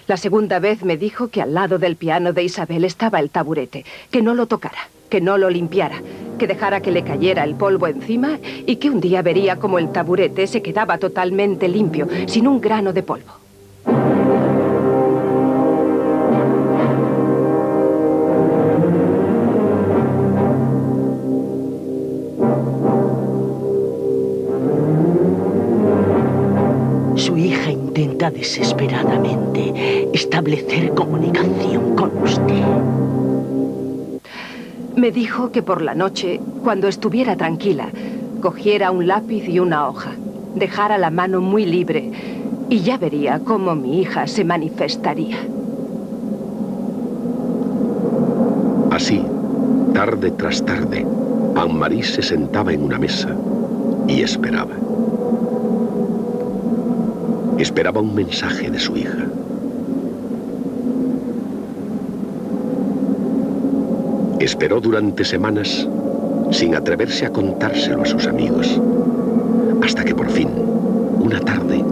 La segunda vez me dijo que al lado del piano de Isabel estaba el taburete, que no lo tocara, que no lo limpiara, que dejara que le cayera el polvo encima y que un día vería como el taburete se quedaba totalmente limpio, sin un grano de polvo. Su hija intenta desesperadamente establecer comunicación con usted. Me dijo que por la noche, cuando estuviera tranquila, cogiera un lápiz y una hoja, dejara la mano muy libre y ya vería cómo mi hija se manifestaría. Así, tarde tras tarde, Anne-Marie se sentaba en una mesa y esperaba. Esperaba un mensaje de su hija. Esperó durante semanas sin atreverse a contárselo a sus amigos, hasta que por fin, una tarde,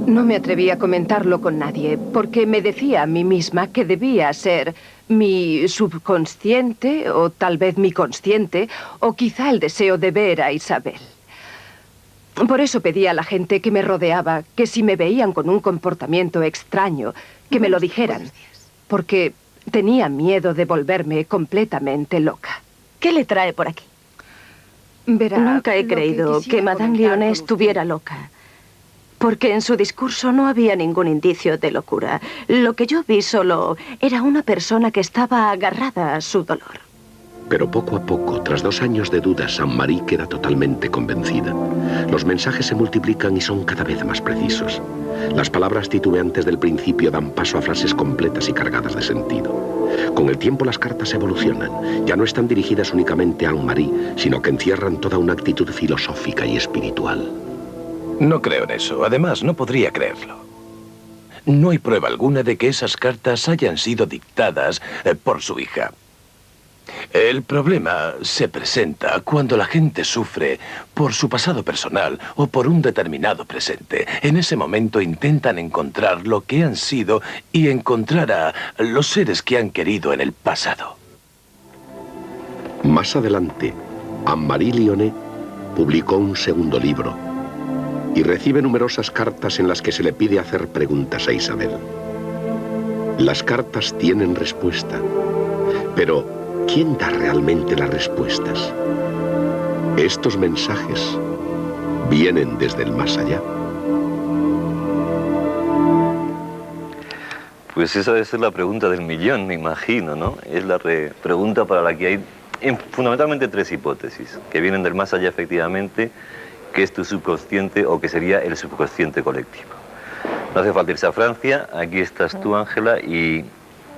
No me atreví a comentarlo con nadie, porque me decía a mí misma que debía ser mi subconsciente, o tal vez mi consciente, o quizá el deseo de ver a Isabel. Por eso pedí a la gente que me rodeaba que si me veían con un comportamiento extraño, que me lo dijeran, porque tenía miedo de volverme completamente loca. ¿Qué le trae por aquí? Verá, Nunca he creído que Madame Lyonnet estuviera loca, porque en su discurso no había ningún indicio de locura. Lo que yo vi solo era una persona que estaba agarrada a su dolor. Pero poco a poco, tras 2 años de dudas, Anne-Marie queda totalmente convencida. Los mensajes se multiplican y son cada vez más precisos. Las palabras titubeantes del principio dan paso a frases completas y cargadas de sentido. Con el tiempo las cartas evolucionan. Ya no están dirigidas únicamente a Anne-Marie, sino que encierran toda una actitud filosófica y espiritual. No creo en eso. Además, no podría creerlo. No hay prueba alguna de que esas cartas hayan sido dictadas por su hija. El problema se presenta cuando la gente sufre por su pasado personal o por un determinado presente. En ese momento intentan encontrar lo que han sido y encontrar a los seres que han querido en el pasado. Más adelante, Anne-Marie Lyonnet publicó un segundo libro y recibe numerosas cartas en las que se le pide hacer preguntas a Isabel. Las cartas tienen respuesta, pero ¿quién da realmente las respuestas? ¿Estos mensajes vienen desde el más allá? Pues esa debe ser la pregunta del millón, me imagino, ¿no? Es la pregunta para la que hay fundamentalmente 3 hipótesis, que vienen del más allá efectivamente, que es tu subconsciente o que sería el subconsciente colectivo. No hace falta irse a Francia, aquí estás tú, Ángela, y...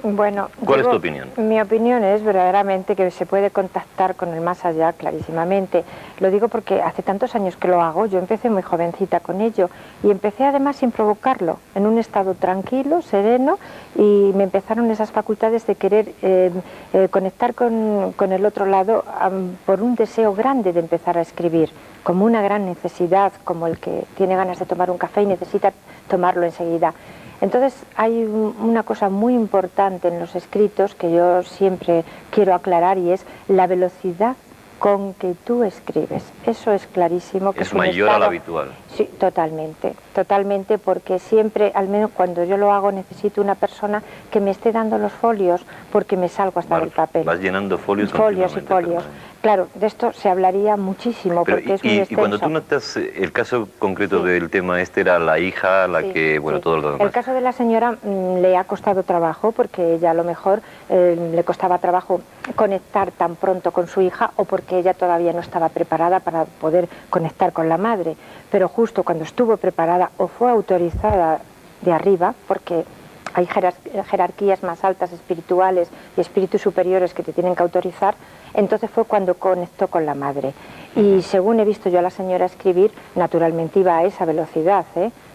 Bueno, ¿cuál es tu opinión? Mi opinión es verdaderamente que se puede contactar con el más allá clarísimamente. Lo digo porque hace tantos años que lo hago, yo empecé muy jovencita con ello y empecé además sin provocarlo, en un estado tranquilo, sereno, y me empezaron esas facultades de querer conectar con el otro lado por un deseo grande de empezar a escribir, como una gran necesidad, como el que tiene ganas de tomar un café y necesita tomarlo enseguida. Entonces hay una cosa muy importante en los escritos que yo siempre quiero aclarar y es la velocidad con que tú escribes. Eso es clarísimo. Que es mayor a la habitual. Sí, totalmente, totalmente, porque siempre, al menos cuando yo lo hago, necesito una persona que me esté dando los folios porque me salgo hasta del papel. Vas llenando folios. Folios y folios. Claro, de esto se hablaría muchísimo. Pero, porque es muy extenso. Y cuando tú notas el caso concreto del tema este, era la hija la que, bueno, todo lo demás. El caso de la señora le ha costado trabajo porque ella a lo mejor le costaba trabajo conectar tan pronto con su hija o porque ella todavía no estaba preparada para poder conectar con la madre. Pero justo cuando estuvo preparada o fue autorizada de arriba, porque hay jerarquías más altas espirituales y espíritus superiores que te tienen que autorizar, entonces fue cuando conectó con la madre. Y según he visto yo a la señora escribir, naturalmente iba a esa velocidad,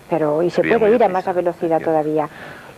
pero y se puede ir a más velocidad todavía.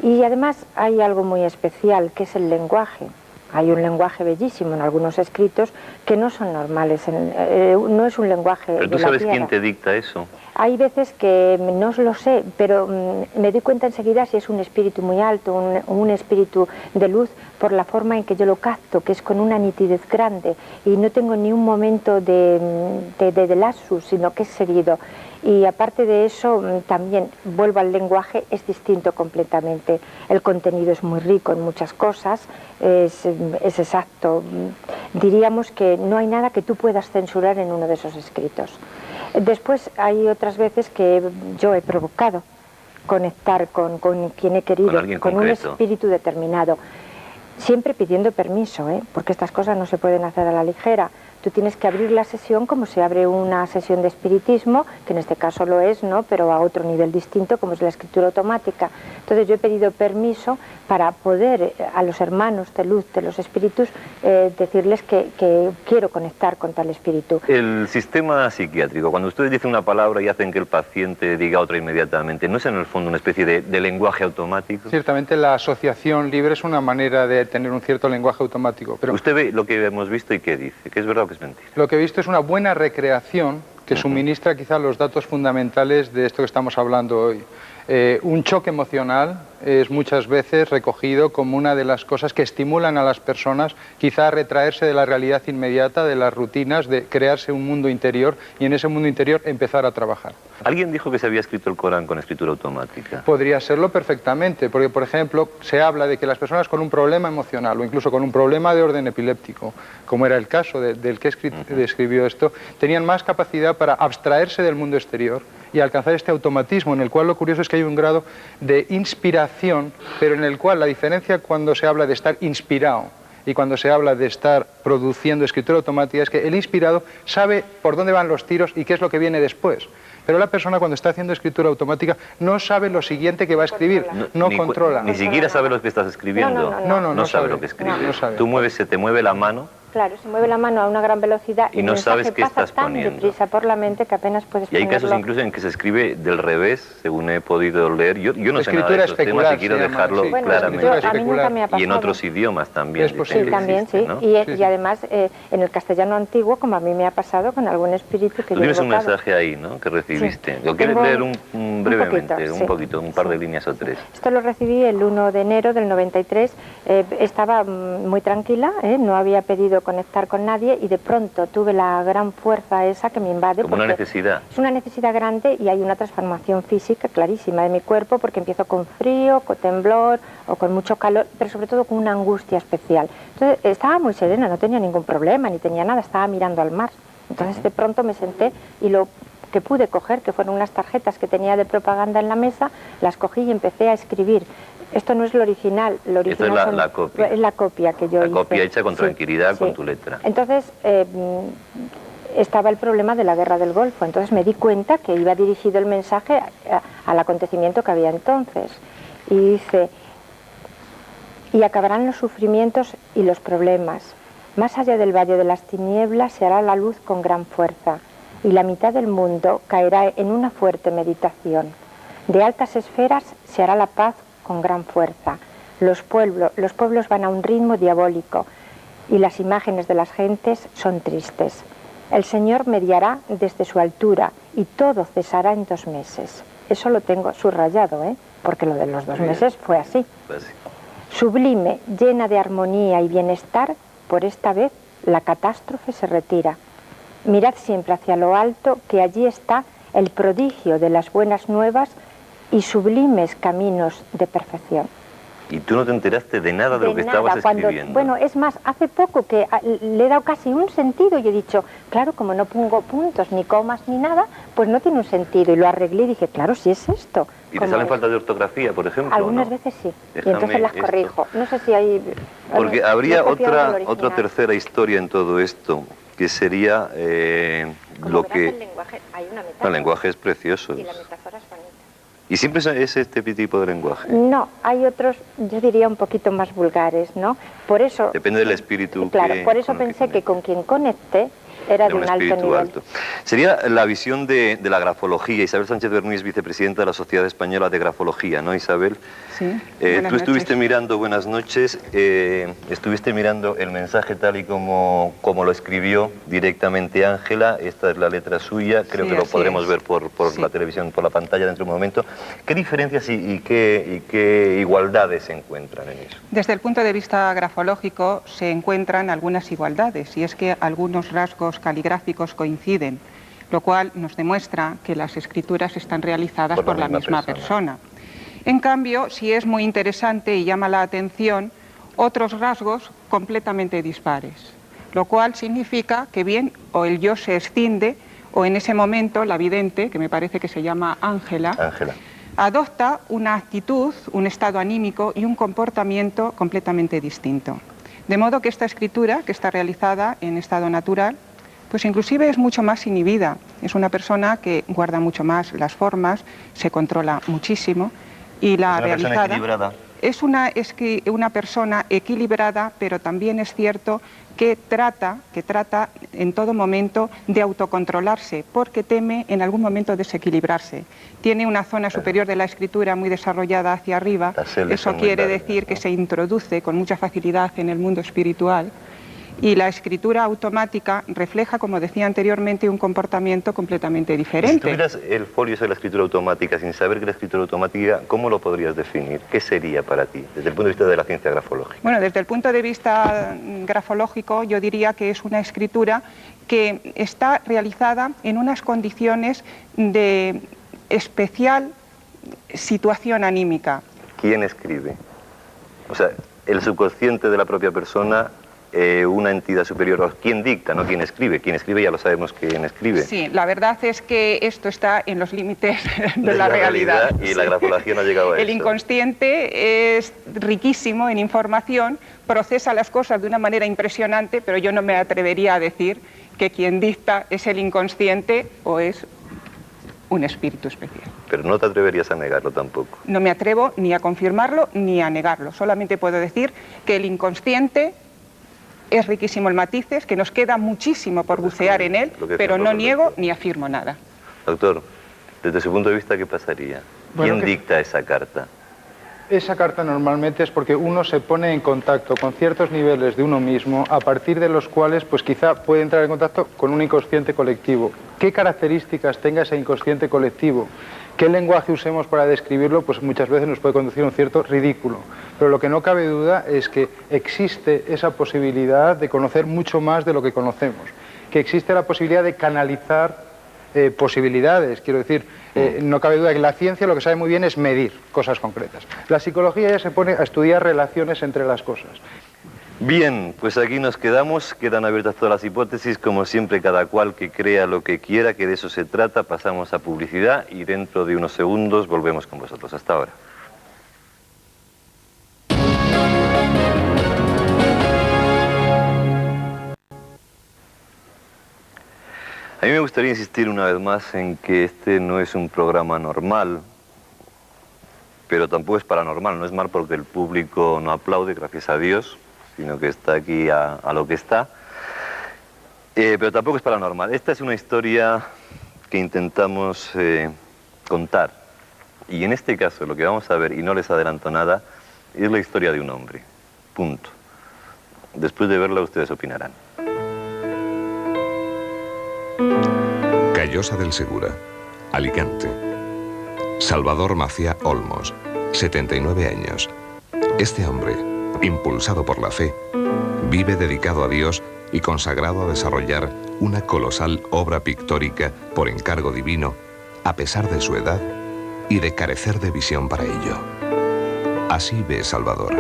Y además hay algo muy especial, que es el lenguaje. Hay un lenguaje bellísimo en algunos escritos que no son normales, no es un lenguaje de la tierra. ¿Pero tú sabes quién te dicta eso? Hay veces que no lo sé, pero me doy cuenta enseguida si es un espíritu muy alto, un espíritu de luz, por la forma en que yo lo capto, que es con una nitidez grande, y no tengo ni un momento de lapsus, sino que es seguido. Y aparte de eso, también, vuelvo al lenguaje, es distinto completamente. El contenido es muy rico en muchas cosas, es exacto. Diríamos que no hay nada que tú puedas censurar en uno de esos escritos. Después hay otras veces que yo he provocado conectar con quien he querido, con un espíritu determinado. Siempre pidiendo permiso, porque estas cosas no se pueden hacer a la ligera. Tú tienes que abrir la sesión como se abre una sesión de espiritismo, que en este caso lo es, ¿no?, pero a otro nivel distinto, como es la escritura automática. Entonces yo he pedido permiso para poder a los hermanos de luz, de los espíritus, decirles que quiero conectar con tal espíritu. El sistema psiquiátrico, cuando ustedes dicen una palabra y hacen que el paciente diga otra inmediatamente, ¿no es en el fondo una especie de lenguaje automático? Ciertamente la asociación libre es una manera de tener un cierto lenguaje automático. Pero usted ve lo que hemos visto y ¿qué dice? ¿Que es verdad o que es mentira? Lo que he visto es una buena recreación que suministra quizá los datos fundamentales de esto que estamos hablando hoy. Un choque emocional es muchas veces recogido como una de las cosas que estimulan a las personas quizá a retraerse de la realidad inmediata, de las rutinas, de crearse un mundo interior y en ese mundo interior empezar a trabajar. ¿Alguien dijo que se había escrito el Corán con escritura automática? Podría serlo perfectamente, porque por ejemplo se habla de que las personas con un problema emocional o incluso con un problema de orden epiléptico, como era el caso del que describió esto, tenían más capacidad para abstraerse del mundo exterior y alcanzar este automatismo, en el cual lo curioso es que hay un grado de inspiración, pero en el cual la diferencia cuando se habla de estar inspirado y cuando se habla de estar produciendo escritura automática es que el inspirado sabe por dónde van los tiros y qué es lo que viene después. Pero la persona cuando está haciendo escritura automática no sabe lo siguiente que va a escribir, no controla. Ni siquiera sabe lo que estás escribiendo. No sabe lo que escribes. Tú mueves, se te mueve la mano. Claro, se mueve la mano a una gran velocidad y no sabes qué estás poniendo. Tan deprisa por la mente que apenas puedes ponerlo. Y hay casos incluso en que se escribe del revés, según he podido leer. Yo no sé nada de estos temas y quiero dejarlo claramente. A mí nunca me ha pasado. Y en otros idiomas también. Sí, también, sí. Y además, en el castellano antiguo, como a mí me ha pasado con algún espíritu que yo he tienes un mensaje ahí, ¿no?, que recibiste. ¿Lo quieres leer brevemente? Un poquito, un par de líneas o tres. Esto lo recibí el 1 de enero del 93. Estaba muy tranquila, no había pedido conectar con nadie y de pronto tuve la gran fuerza esa que me invade. Como una necesidad. Es una necesidad grande y hay una transformación física clarísima de mi cuerpo porque empiezo con frío, con temblor o con mucho calor, pero sobre todo con una angustia especial. Entonces estaba muy serena, no tenía ningún problema ni tenía nada, estaba mirando al mar. Entonces de pronto me senté y lo que pude coger, que fueron unas tarjetas que tenía de propaganda en la mesa, las cogí y empecé a escribir. Esto no es lo original, lo original es la copia. Es la copia que yo hice. La copia hecha con tranquilidad, con tu letra. Entonces estaba el problema de la guerra del Golfo, entonces me di cuenta que iba dirigido el mensaje al acontecimiento que había entonces. Y dice, y acabarán los sufrimientos y los problemas. Más allá del valle de las tinieblas se hará la luz con gran fuerza, y la mitad del mundo caerá en una fuerte meditación. De altas esferas se hará la paz con gran fuerza. Los pueblos van a un ritmo diabólico y las imágenes de las gentes son tristes. El Señor mediará desde su altura y todo cesará en 2 meses. Eso lo tengo subrayado, porque lo de los 2 meses fue así. Sublime, llena de armonía y bienestar, por esta vez la catástrofe se retira. Mirad siempre hacia lo alto, que allí está el prodigio de las buenas nuevas y sublimes caminos de perfección. Y tú no te enteraste de nada de lo que estabas escribiendo. Bueno, es más, hace poco que le he dado casi un sentido y he dicho, claro, como no pongo puntos, ni comas, ni nada, pues no tiene un sentido. Y lo arreglé y dije, claro, si es esto. ¿Y te salen faltas de ortografía, por ejemplo? Algunas veces sí, y entonces las corrijo. No sé si hay... Porque habría otra tercera historia en todo esto, que sería lo que... El lenguaje, hay una metáfora. El lenguaje es precioso. Y la metáfora es bonita. ¿Y siempre es este tipo de lenguaje? No, hay otros, yo diría, un poquito más vulgares, ¿no? Por eso... Depende del espíritu. Claro, por eso pensé que con quien conecté era de un alto nivel. Sería la visión de la grafología. Isabel Sánchez Bermúdez es vicepresidenta de la Sociedad Española de Grafología, ¿no, Isabel? Sí. Tú estuviste mirando, buenas noches, estuviste mirando el mensaje tal y como lo escribió directamente Ángela. Esta es la letra suya, creo que lo podremos ver por la televisión, por la pantalla dentro de un momento. ¿Qué diferencias y qué igualdades se encuentran en eso? Desde el punto de vista grafológico se encuentran algunas igualdades, y es que algunos rasgos caligráficos coinciden, lo cual nos demuestra que las escrituras están realizadas por la misma persona. En cambio, sí es muy interesante y llama la atención otros rasgos completamente dispares, lo cual significa que bien o el yo se escinde o en ese momento la vidente, que me parece que se llama Ángela, adopta una actitud, un estado anímico y un comportamiento completamente distinto. De modo que esta escritura, que está realizada en estado natural, pues inclusive es mucho más inhibida. Es una persona que guarda mucho más las formas, se controla muchísimo, y la realizada es una persona equilibrada, pero también es cierto que trata en todo momento de autocontrolarse, porque teme en algún momento desequilibrarse. Tiene una zona superior de la escritura muy desarrollada hacia arriba. Eso quiere decir que se introduce con mucha facilidad en el mundo espiritual. Y la escritura automática refleja, como decía anteriormente, un comportamiento completamente diferente. Si tuvieras el folio de la escritura automática, sin saber que la escritura automática, ¿cómo lo podrías definir? ¿Qué sería para ti, desde el punto de vista de la ciencia grafológica? Bueno, desde el punto de vista grafológico, yo diría que es una escritura que está realizada en unas condiciones de especial situación anímica. ¿Quién escribe? O sea, el subconsciente de la propia persona... una entidad superior, ¿quién dicta, no quién escribe? Quien escribe ya lo sabemos quién escribe. Sí, la verdad es que esto está en los límites de la realidad. Y la grafología no ha llegado a eso. El inconsciente es riquísimo en información, procesa las cosas de una manera impresionante, pero yo no me atrevería a decir que quien dicta es el inconsciente o es un espíritu especial. Pero no te atreverías a negarlo tampoco. No me atrevo ni a confirmarlo ni a negarlo, solamente puedo decir que el inconsciente es riquísimo en matices, que nos queda muchísimo por bucear en él, pero no niego ni afirmo nada. Doctor, desde su punto de vista, ¿qué pasaría? ¿Quién dicta esa carta? Esa carta normalmente es porque uno se pone en contacto con ciertos niveles de uno mismo, a partir de los cuales pues quizá puede entrar en contacto con un inconsciente colectivo. ¿Qué características tenga ese inconsciente colectivo? ¿Qué lenguaje usemos para describirlo? Pues muchas veces nos puede conducir a un cierto ridículo. Pero lo que no cabe duda es que existe esa posibilidad de conocer mucho más de lo que conocemos. Que existe la posibilidad de canalizar posibilidades. Quiero decir, no cabe duda que la ciencia lo que sabe muy bien es medir cosas concretas. La psicología ya se pone a estudiar relaciones entre las cosas. Bien, pues aquí nos quedamos, quedan abiertas todas las hipótesis, como siempre cada cual que crea lo que quiera, que de eso se trata. Pasamos a publicidad y dentro de unos segundos volvemos con vosotros. Hasta ahora. A mí me gustaría insistir una vez más en que este no es un programa normal, pero tampoco es paranormal. No es mal porque el público no aplaude, gracias a Dios, sino que está aquí a lo que está. Pero tampoco es paranormal. Esta es una historia que intentamos contar. Y en este caso lo que vamos a ver, y no les adelanto nada, es la historia de un hombre. Punto. Después de verla ustedes opinarán. Callosa del Segura, Alicante. Salvador Macià Olmos, 79 años. Este hombre, impulsado por la fe, vive dedicado a Dios y consagrado a desarrollar una colosal obra pictórica por encargo divino, a pesar de su edad y de carecer de visión para ello. Así ve Salvador.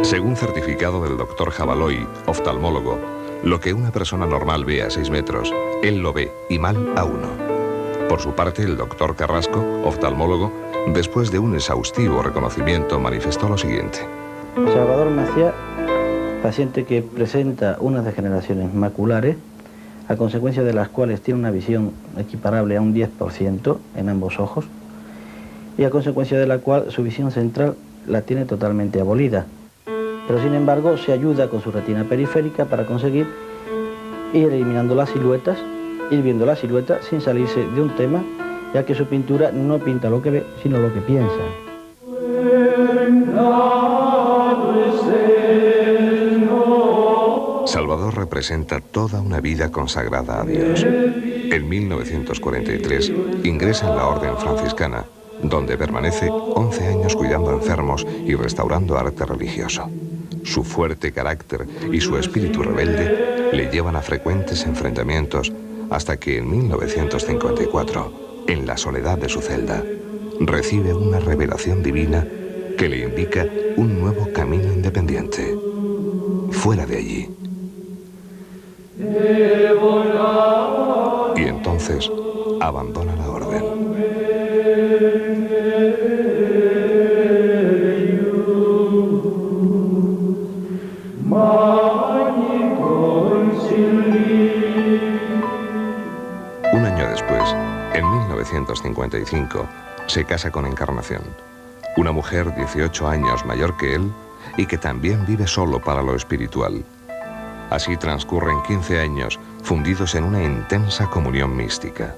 Según certificado del doctor Jabaloy, oftalmólogo, lo que una persona normal ve a 6 metros, él lo ve, y mal, a 1. Por su parte, el doctor Carrasco, oftalmólogo, después de un exhaustivo reconocimiento, manifestó lo siguiente. Salvador Macià, paciente que presenta unas degeneraciones maculares, a consecuencia de las cuales tiene una visión equiparable a un 10% en ambos ojos, y a consecuencia de la cual su visión central la tiene totalmente abolida. pero sin embargo se ayuda con su retina periférica para conseguir ir eliminando las siluetas, ir viendo la silueta sin salirse de un tema, ya que su pintura no pinta lo que ve, sino lo que piensa. Salvador representa toda una vida consagrada a Dios. En 1943 ingresa en la Orden Franciscana, donde permanece 11 años cuidando a enfermos y restaurando arte religioso. Su fuerte carácter y su espíritu rebelde le llevan a frecuentes enfrentamientos hasta que en 1954, en la soledad de su celda, recibe una revelación divina que le indica un nuevo camino independiente. Fuera de allí. Y entonces abandona la orden. Un año después, en 1955, se casa con Encarnación, una mujer 18 años mayor que él y que también vive solo para lo espiritual. Así transcurren 15 años fundidos en una intensa comunión mística.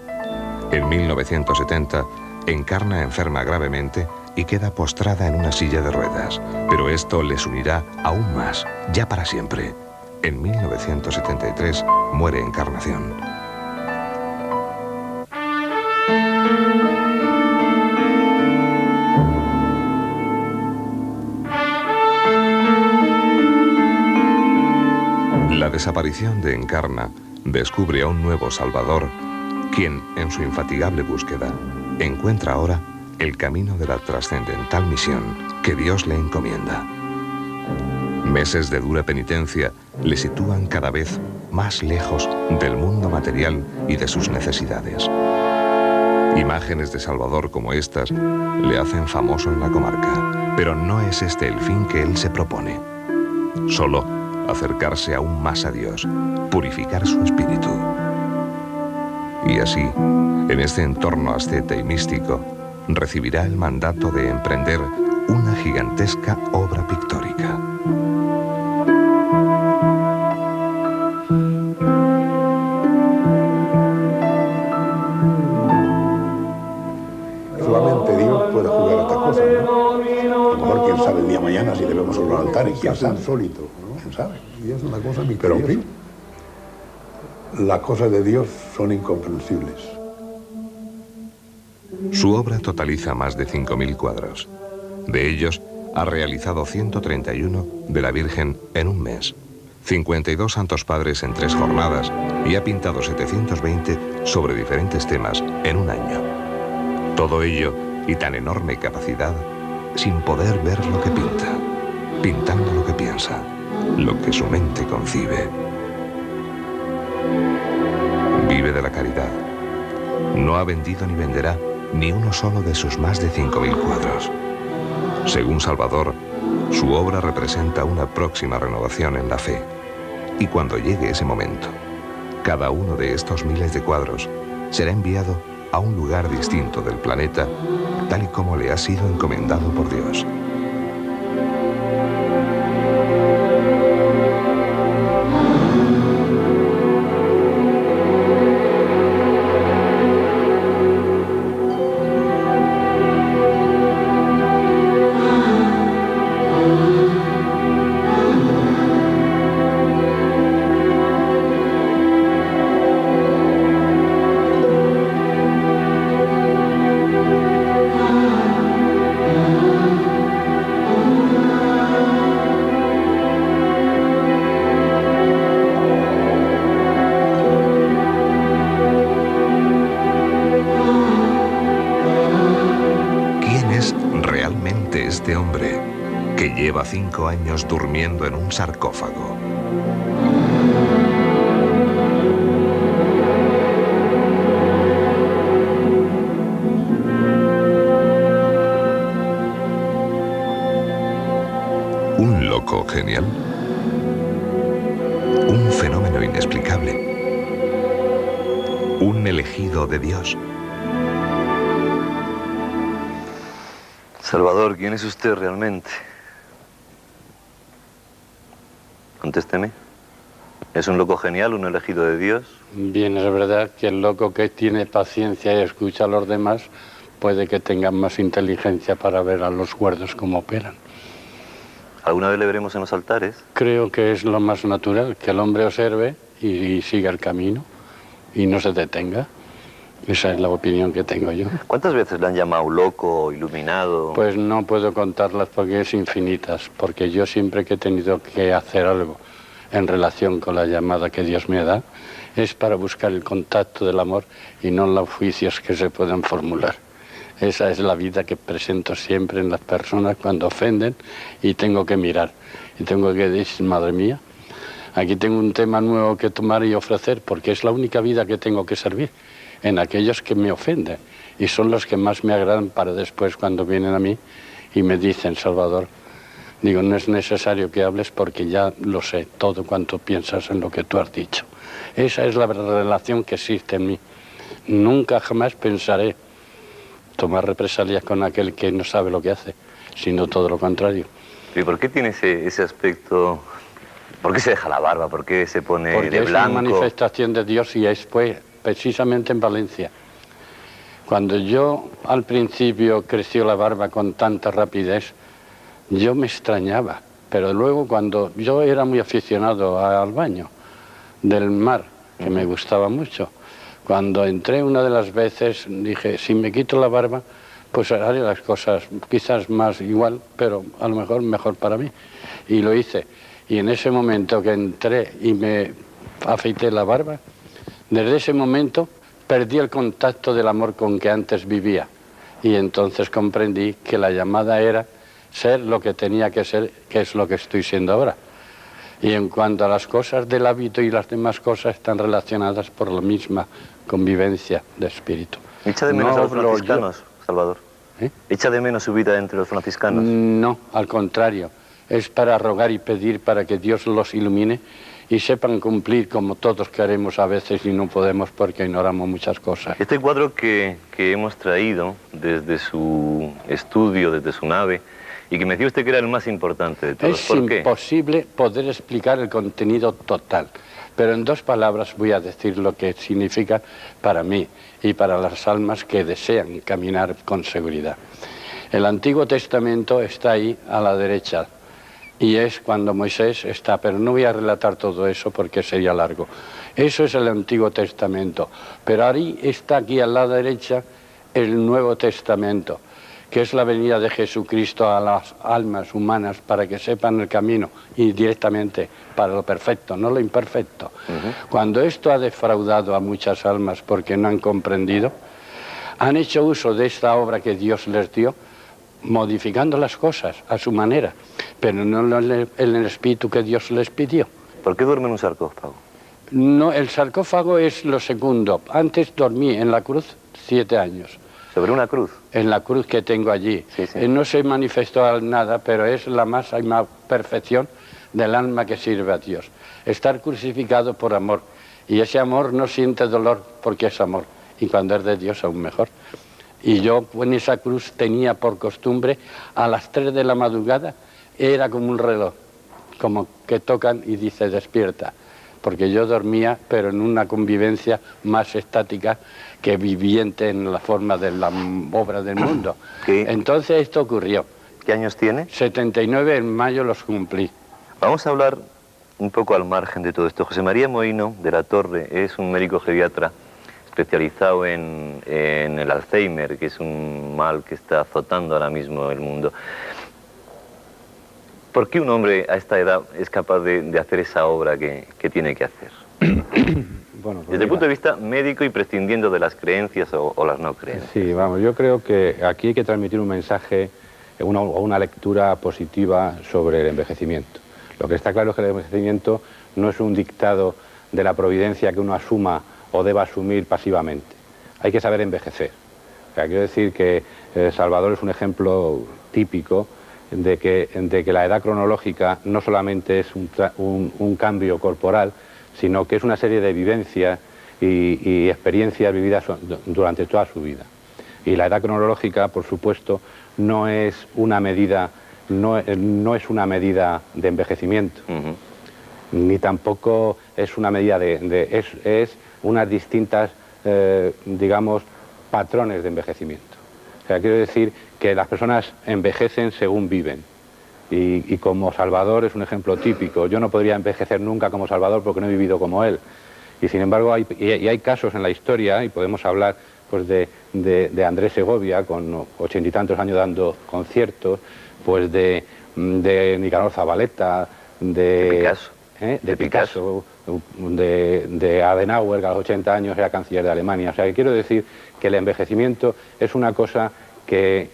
En 1970, Encarna enferma gravemente y queda postrada en una silla de ruedas, pero esto les unirá aún más, ya para siempre. En 1973 muere Encarnación. La desaparición de Encarna descubre a un nuevo Salvador, quien, en su infatigable búsqueda, encuentra ahora el camino de la trascendental misión que Dios le encomienda. Meses de dura penitencia le sitúan cada vez más lejos del mundo material y de sus necesidades. Imágenes de Salvador como estas le hacen famoso en la comarca, pero no es este el fin que él se propone. Solo acercarse aún más a Dios, purificar su espíritu. Y así, en este entorno asceta y místico, recibirá el mandato de emprender una gigantesca obra pictórica. Solamente Dios puede jugar a estas cosas, ¿no? A lo mejor quién sabe el día de mañana si debemos sobre el altar y quién sabe. Insólito, ¿no? ¿Quién sabe? Y es una cosa misteriosa. Pero en fin, las cosas de Dios son incomprensibles. Su obra totaliza más de 5.000 cuadros. De ellos, ha realizado 131 de la Virgen en un mes, 52 Santos Padres en 3 jornadas y ha pintado 720 sobre diferentes temas en un año. Todo ello y tan enorme capacidad sin poder ver lo que pinta, pintando lo que piensa, lo que su mente concibe. Vive de la caridad. No ha vendido ni venderá ni uno solo de sus más de 5.000 cuadros. Según Salvador, su obra representa una próxima renovación en la fe. Y cuando llegue ese momento, cada uno de estos miles de cuadros será enviado a un lugar distinto del planeta, tal y como le ha sido encomendado por Dios. Este hombre que lleva 5 años durmiendo en un sarcófago. ¿Un loco genial? ¿Un fenómeno inexplicable? ¿Un elegido de Dios? Salvador, ¿quién es usted realmente? Contésteme. ¿Es un loco genial, un elegido de Dios? Bien, es verdad que el loco que tiene paciencia y escucha a los demás puede que tenga más inteligencia para ver a los cuerdos cómo operan. ¿Alguna vez le veremos en los altares? Creo que es lo más natural, que el hombre observe y siga el camino y no se detenga. Esa es la opinión que tengo yo. ¿Cuántas veces le han llamado loco, iluminado? Pues no puedo contarlas porque es infinitas, porque yo siempre que he tenido que hacer algo en relación con la llamada que Dios me da, es para buscar el contacto del amor y no los juicios que se puedan formular. Esa es la vida que presento siempre en las personas cuando ofenden y tengo que mirar. Y tengo que decir, madre mía, aquí tengo un tema nuevo que tomar y ofrecer porque es la única vida que tengo que servir en aquellos que me ofenden. Y son los que más me agradan para después cuando vienen a mí y me dicen, Salvador, digo, no es necesario que hables porque ya lo sé, todo cuanto piensas en lo que tú has dicho. Esa es la relación que existe en mí. Nunca jamás pensaré tomar represalias con aquel que no sabe lo que hace, sino todo lo contrario. ¿Y por qué tiene ese aspecto? ¿Por qué se deja la barba? ¿Por qué se pone porque de blanco? Porque es una manifestación de Dios y es pues, precisamente en Valencia. Cuando yo al principio creció la barba con tanta rapidez, yo me extrañaba, pero luego cuando yo era muy aficionado al baño del mar, que me gustaba mucho, cuando entré una de las veces dije, si me quito la barba, pues haré las cosas quizás más igual, pero a lo mejor mejor para mí. Y lo hice. Y en ese momento que entré y me afeité la barba, desde ese momento perdí el contacto del amor con que antes vivía. Y entonces comprendí que la llamada era ser lo que tenía que ser, que es lo que estoy siendo ahora. Y en cuanto a las cosas del hábito y las demás cosas están relacionadas por la misma convivencia de espíritu. ¿Echa de menos a los franciscanos, Salvador? ¿Echa de menos su vida entre los franciscanos? No, al contrario. Es para rogar y pedir para que Dios los ilumine y sepan cumplir como todos queremos a veces y no podemos porque ignoramos muchas cosas. Este cuadro que hemos traído desde su estudio, desde su nave, y que me decía usted que era el más importante de todos. ¿Por qué? Es imposible poder explicar el contenido total, pero en 2 palabras voy a decir lo que significa para mí y para las almas que desean caminar con seguridad. El Antiguo Testamento está ahí a la derecha y es cuando Moisés está, pero no voy a relatar todo eso porque sería largo. Eso es el Antiguo Testamento, pero ahí está aquí a la derecha el Nuevo Testamento, que es la venida de Jesucristo a las almas humanas para que sepan el camino y directamente para lo perfecto, no lo imperfecto. Cuando esto ha defraudado a muchas almas porque no han comprendido, han hecho uso de esta obra que Dios les dio, modificando las cosas a su manera, pero no en el espíritu que Dios les pidió. ¿Por qué duerme en un sarcófago? No, el sarcófago es lo segundo. Antes dormí en la cruz 7 años. ¿Sobre una cruz? En la cruz que tengo allí. Sí, sí. No se manifestó nada, pero es la máxima perfección del alma que sirve a Dios. Estar crucificado por amor. Y ese amor no siente dolor porque es amor. Y cuando es de Dios aún mejor. Y yo en esa cruz tenía por costumbre a las 3 de la madrugada, era como un reloj, como que tocan y dice despierta. Porque yo dormía, pero en una convivencia más estática que viviente en la forma de la obra del mundo. Entonces esto ocurrió. ¿Qué años tiene? 79, en mayo los cumplí. Vamos a hablar un poco al margen de todo esto. José María Mohino de la Torre es un médico geriatra especializado en el Alzheimer, que es un mal que está azotando ahora mismo el mundo. ¿Por qué un hombre a esta edad es capaz de hacer esa obra que tiene que hacer? Bueno, pues desde el punto de vista médico y prescindiendo de las creencias o las no creencias. Sí, vamos, yo creo que aquí hay que transmitir un mensaje o una lectura positiva sobre el envejecimiento. Lo que está claro es que el envejecimiento no es un dictado de la providencia que uno asuma o deba asumir pasivamente. Hay que saber envejecer. O sea, quiero decir que Salvador es un ejemplo típico de que la edad cronológica no solamente es un cambio corporal, sino que es una serie de vivencias y experiencias vividas durante toda su vida. Y la edad cronológica, por supuesto, no es una medida de envejecimiento. ni tampoco es una medida es unas distintas, digamos, patrones de envejecimiento. O sea, quiero decir que las personas envejecen según viven. Y como Salvador es un ejemplo típico. Yo no podría envejecer nunca como Salvador porque no he vivido como él. Y sin embargo hay casos en la historia, y podemos hablar pues de Andrés Segovia, con 80 y tantos años dando conciertos, pues de Nicanor Zabaleta, de Picasso, de Adenauer, que a los 80 años era canciller de Alemania. O sea, que quiero decir que el envejecimiento es una cosa que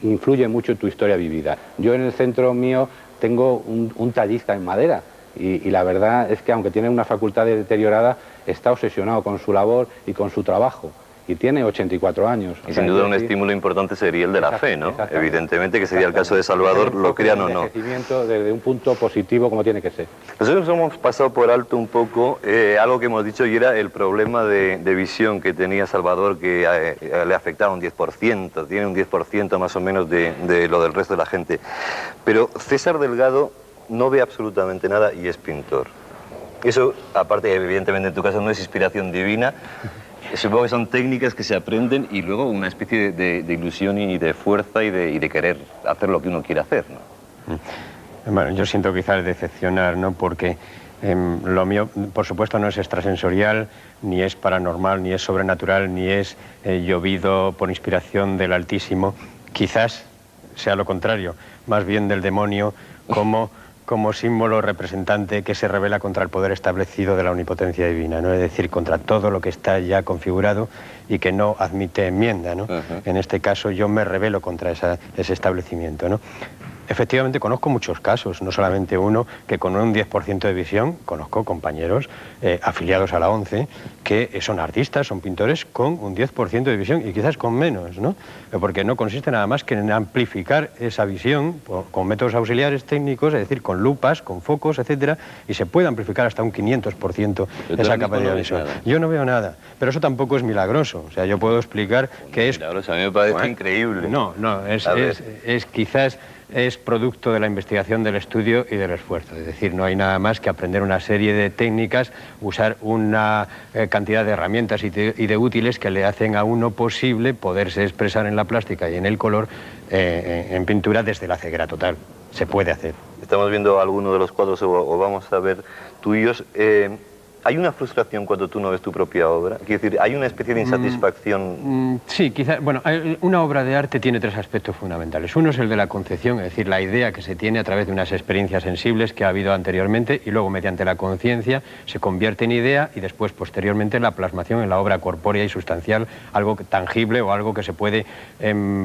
influye mucho en tu historia vivida. Yo en el centro mío tengo un tallista en madera, y la verdad es que aunque tiene una facultad deteriorada, está obsesionado con su labor y con su trabajo. Y tiene 84 años. Y sin duda un estímulo importante sería el de la fe, ¿no? Evidentemente, que sería el caso de Salvador, lo crean o no. Envejecimiento desde un punto positivo como tiene que ser. Nosotros hemos pasado por alto un poco algo que hemos dicho, y era el problema de visión que tenía Salvador, que le afectaba un 10%, tiene un 10% más o menos de lo del resto de la gente. Pero César Delgado no ve absolutamente nada y es pintor. Eso, aparte, evidentemente en tu caso no es inspiración divina. Supongo que son técnicas que se aprenden y luego una especie de ilusión y de fuerza y de querer hacer lo que uno quiere hacer, ¿no? Bueno, yo siento quizás decepcionar, ¿no? Porque lo mío, por supuesto, no es extrasensorial, ni es paranormal, ni es sobrenatural, ni es llovido por inspiración del Altísimo. Quizás sea lo contrario, más bien del demonio como símbolo representante que se revela contra el poder establecido de la omnipotencia divina, ¿no? Es decir, contra todo lo que está ya configurado y que no admite enmienda, ¿no? En este caso yo me rebelo contra ese establecimiento, ¿no? Efectivamente, conozco muchos casos, no solamente uno, que con un 10% de visión, conozco compañeros afiliados a la ONCE, que son artistas, son pintores con un 10% de visión y quizás con menos, ¿no? Porque no consiste nada más que en amplificar esa visión con métodos auxiliares técnicos, es decir, con lupas, con focos, etcétera, y se puede amplificar hasta un 500% esa capacidad de visión. Yo no veo nada, pero eso tampoco es milagroso, o sea, yo puedo explicar que es... Milagroso, a mí me parece increíble. No, es quizás... es producto de la investigación, del estudio y del esfuerzo. Es decir, no hay nada más que aprender una serie de técnicas, usar una cantidad de herramientas y de útiles que le hacen a uno posible poderse expresar en la plástica y en el color en pintura desde la ceguera total. Se puede hacer. Estamos viendo algunos de los cuadros o vamos a ver tuyos. ¿Hay una frustración cuando tú no ves tu propia obra? Quiero decir, ¿hay una especie de insatisfacción? Sí, quizás. Bueno, una obra de arte tiene tres aspectos fundamentales. Uno es el de la concepción, es decir, la idea que se tiene a través de unas experiencias sensibles que ha habido anteriormente y luego mediante la conciencia se convierte en idea y después, posteriormente, la plasmación en la obra corpórea y sustancial, algo tangible o algo que se puede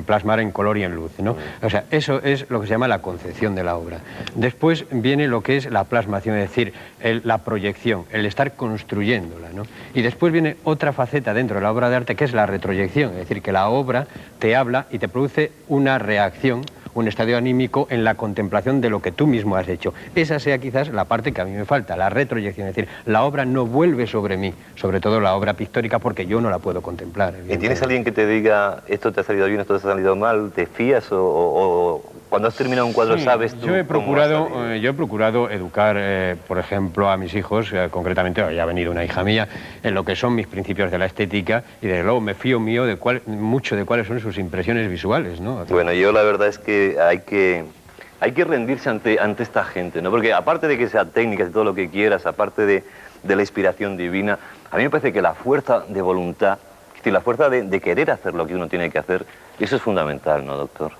plasmar en color y en luz, ¿no? O sea, eso es lo que se llama la concepción de la obra. Después viene lo que es la plasmación, es decir, la proyección, el estar construyéndola, ¿no? Y después viene otra faceta dentro de la obra de arte que es la retroyección, es decir, que la obra te habla y te produce una reacción, un estadio anímico en la contemplación de lo que tú mismo has hecho. Esa sea quizás la parte que a mí me falta, la retroyección, es decir, la obra no vuelve sobre mí, sobre todo la obra pictórica, porque yo no la puedo contemplar. ¿Y tienes alguien que te diga esto te ha salido bien, esto te ha salido mal? ¿Te fías o cuando has terminado un cuadro sabes tú? Yo he procurado educar, por ejemplo, a mis hijos, concretamente, ya ha venido una hija mía, en lo que son mis principios de la estética y desde luego me fío mío mucho de cuáles son sus impresiones visuales, ¿no? Bueno, yo la verdad es que hay que rendirse ante esta gente, ¿no? Porque aparte de que sea técnicas y todo lo que quieras, aparte de la inspiración divina, a mí me parece que la fuerza de voluntad, es decir, la fuerza de querer hacer lo que uno tiene que hacer, eso es fundamental, ¿no, doctor?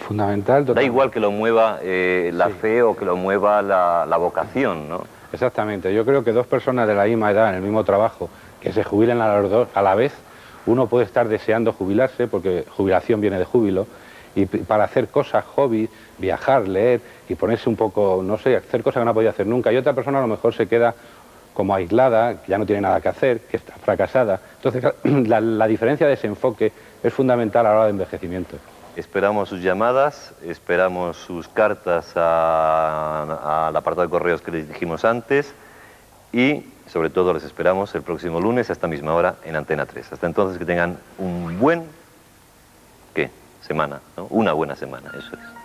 Fundamental. Totalmente. Da igual que lo mueva la fe o que lo mueva la vocación, ¿no? Exactamente. Yo creo que dos personas de la misma edad, en el mismo trabajo, que se jubilen a los dos a la vez, uno puede estar deseando jubilarse, porque jubilación viene de júbilo, y para hacer cosas, hobbies, viajar, leer y ponerse un poco, no sé, hacer cosas que no ha podido hacer nunca. Y otra persona a lo mejor se queda como aislada, que ya no tiene nada que hacer, que está fracasada. Entonces, la diferencia de ese enfoque es fundamental a la hora de envejecimiento. Esperamos sus llamadas, esperamos sus cartas al apartado de correos que les dijimos antes y, sobre todo, les esperamos el próximo lunes a esta misma hora en Antena 3. Hasta entonces, que tengan un buen... ¿qué? Semana, ¿no? Una buena semana, eso es.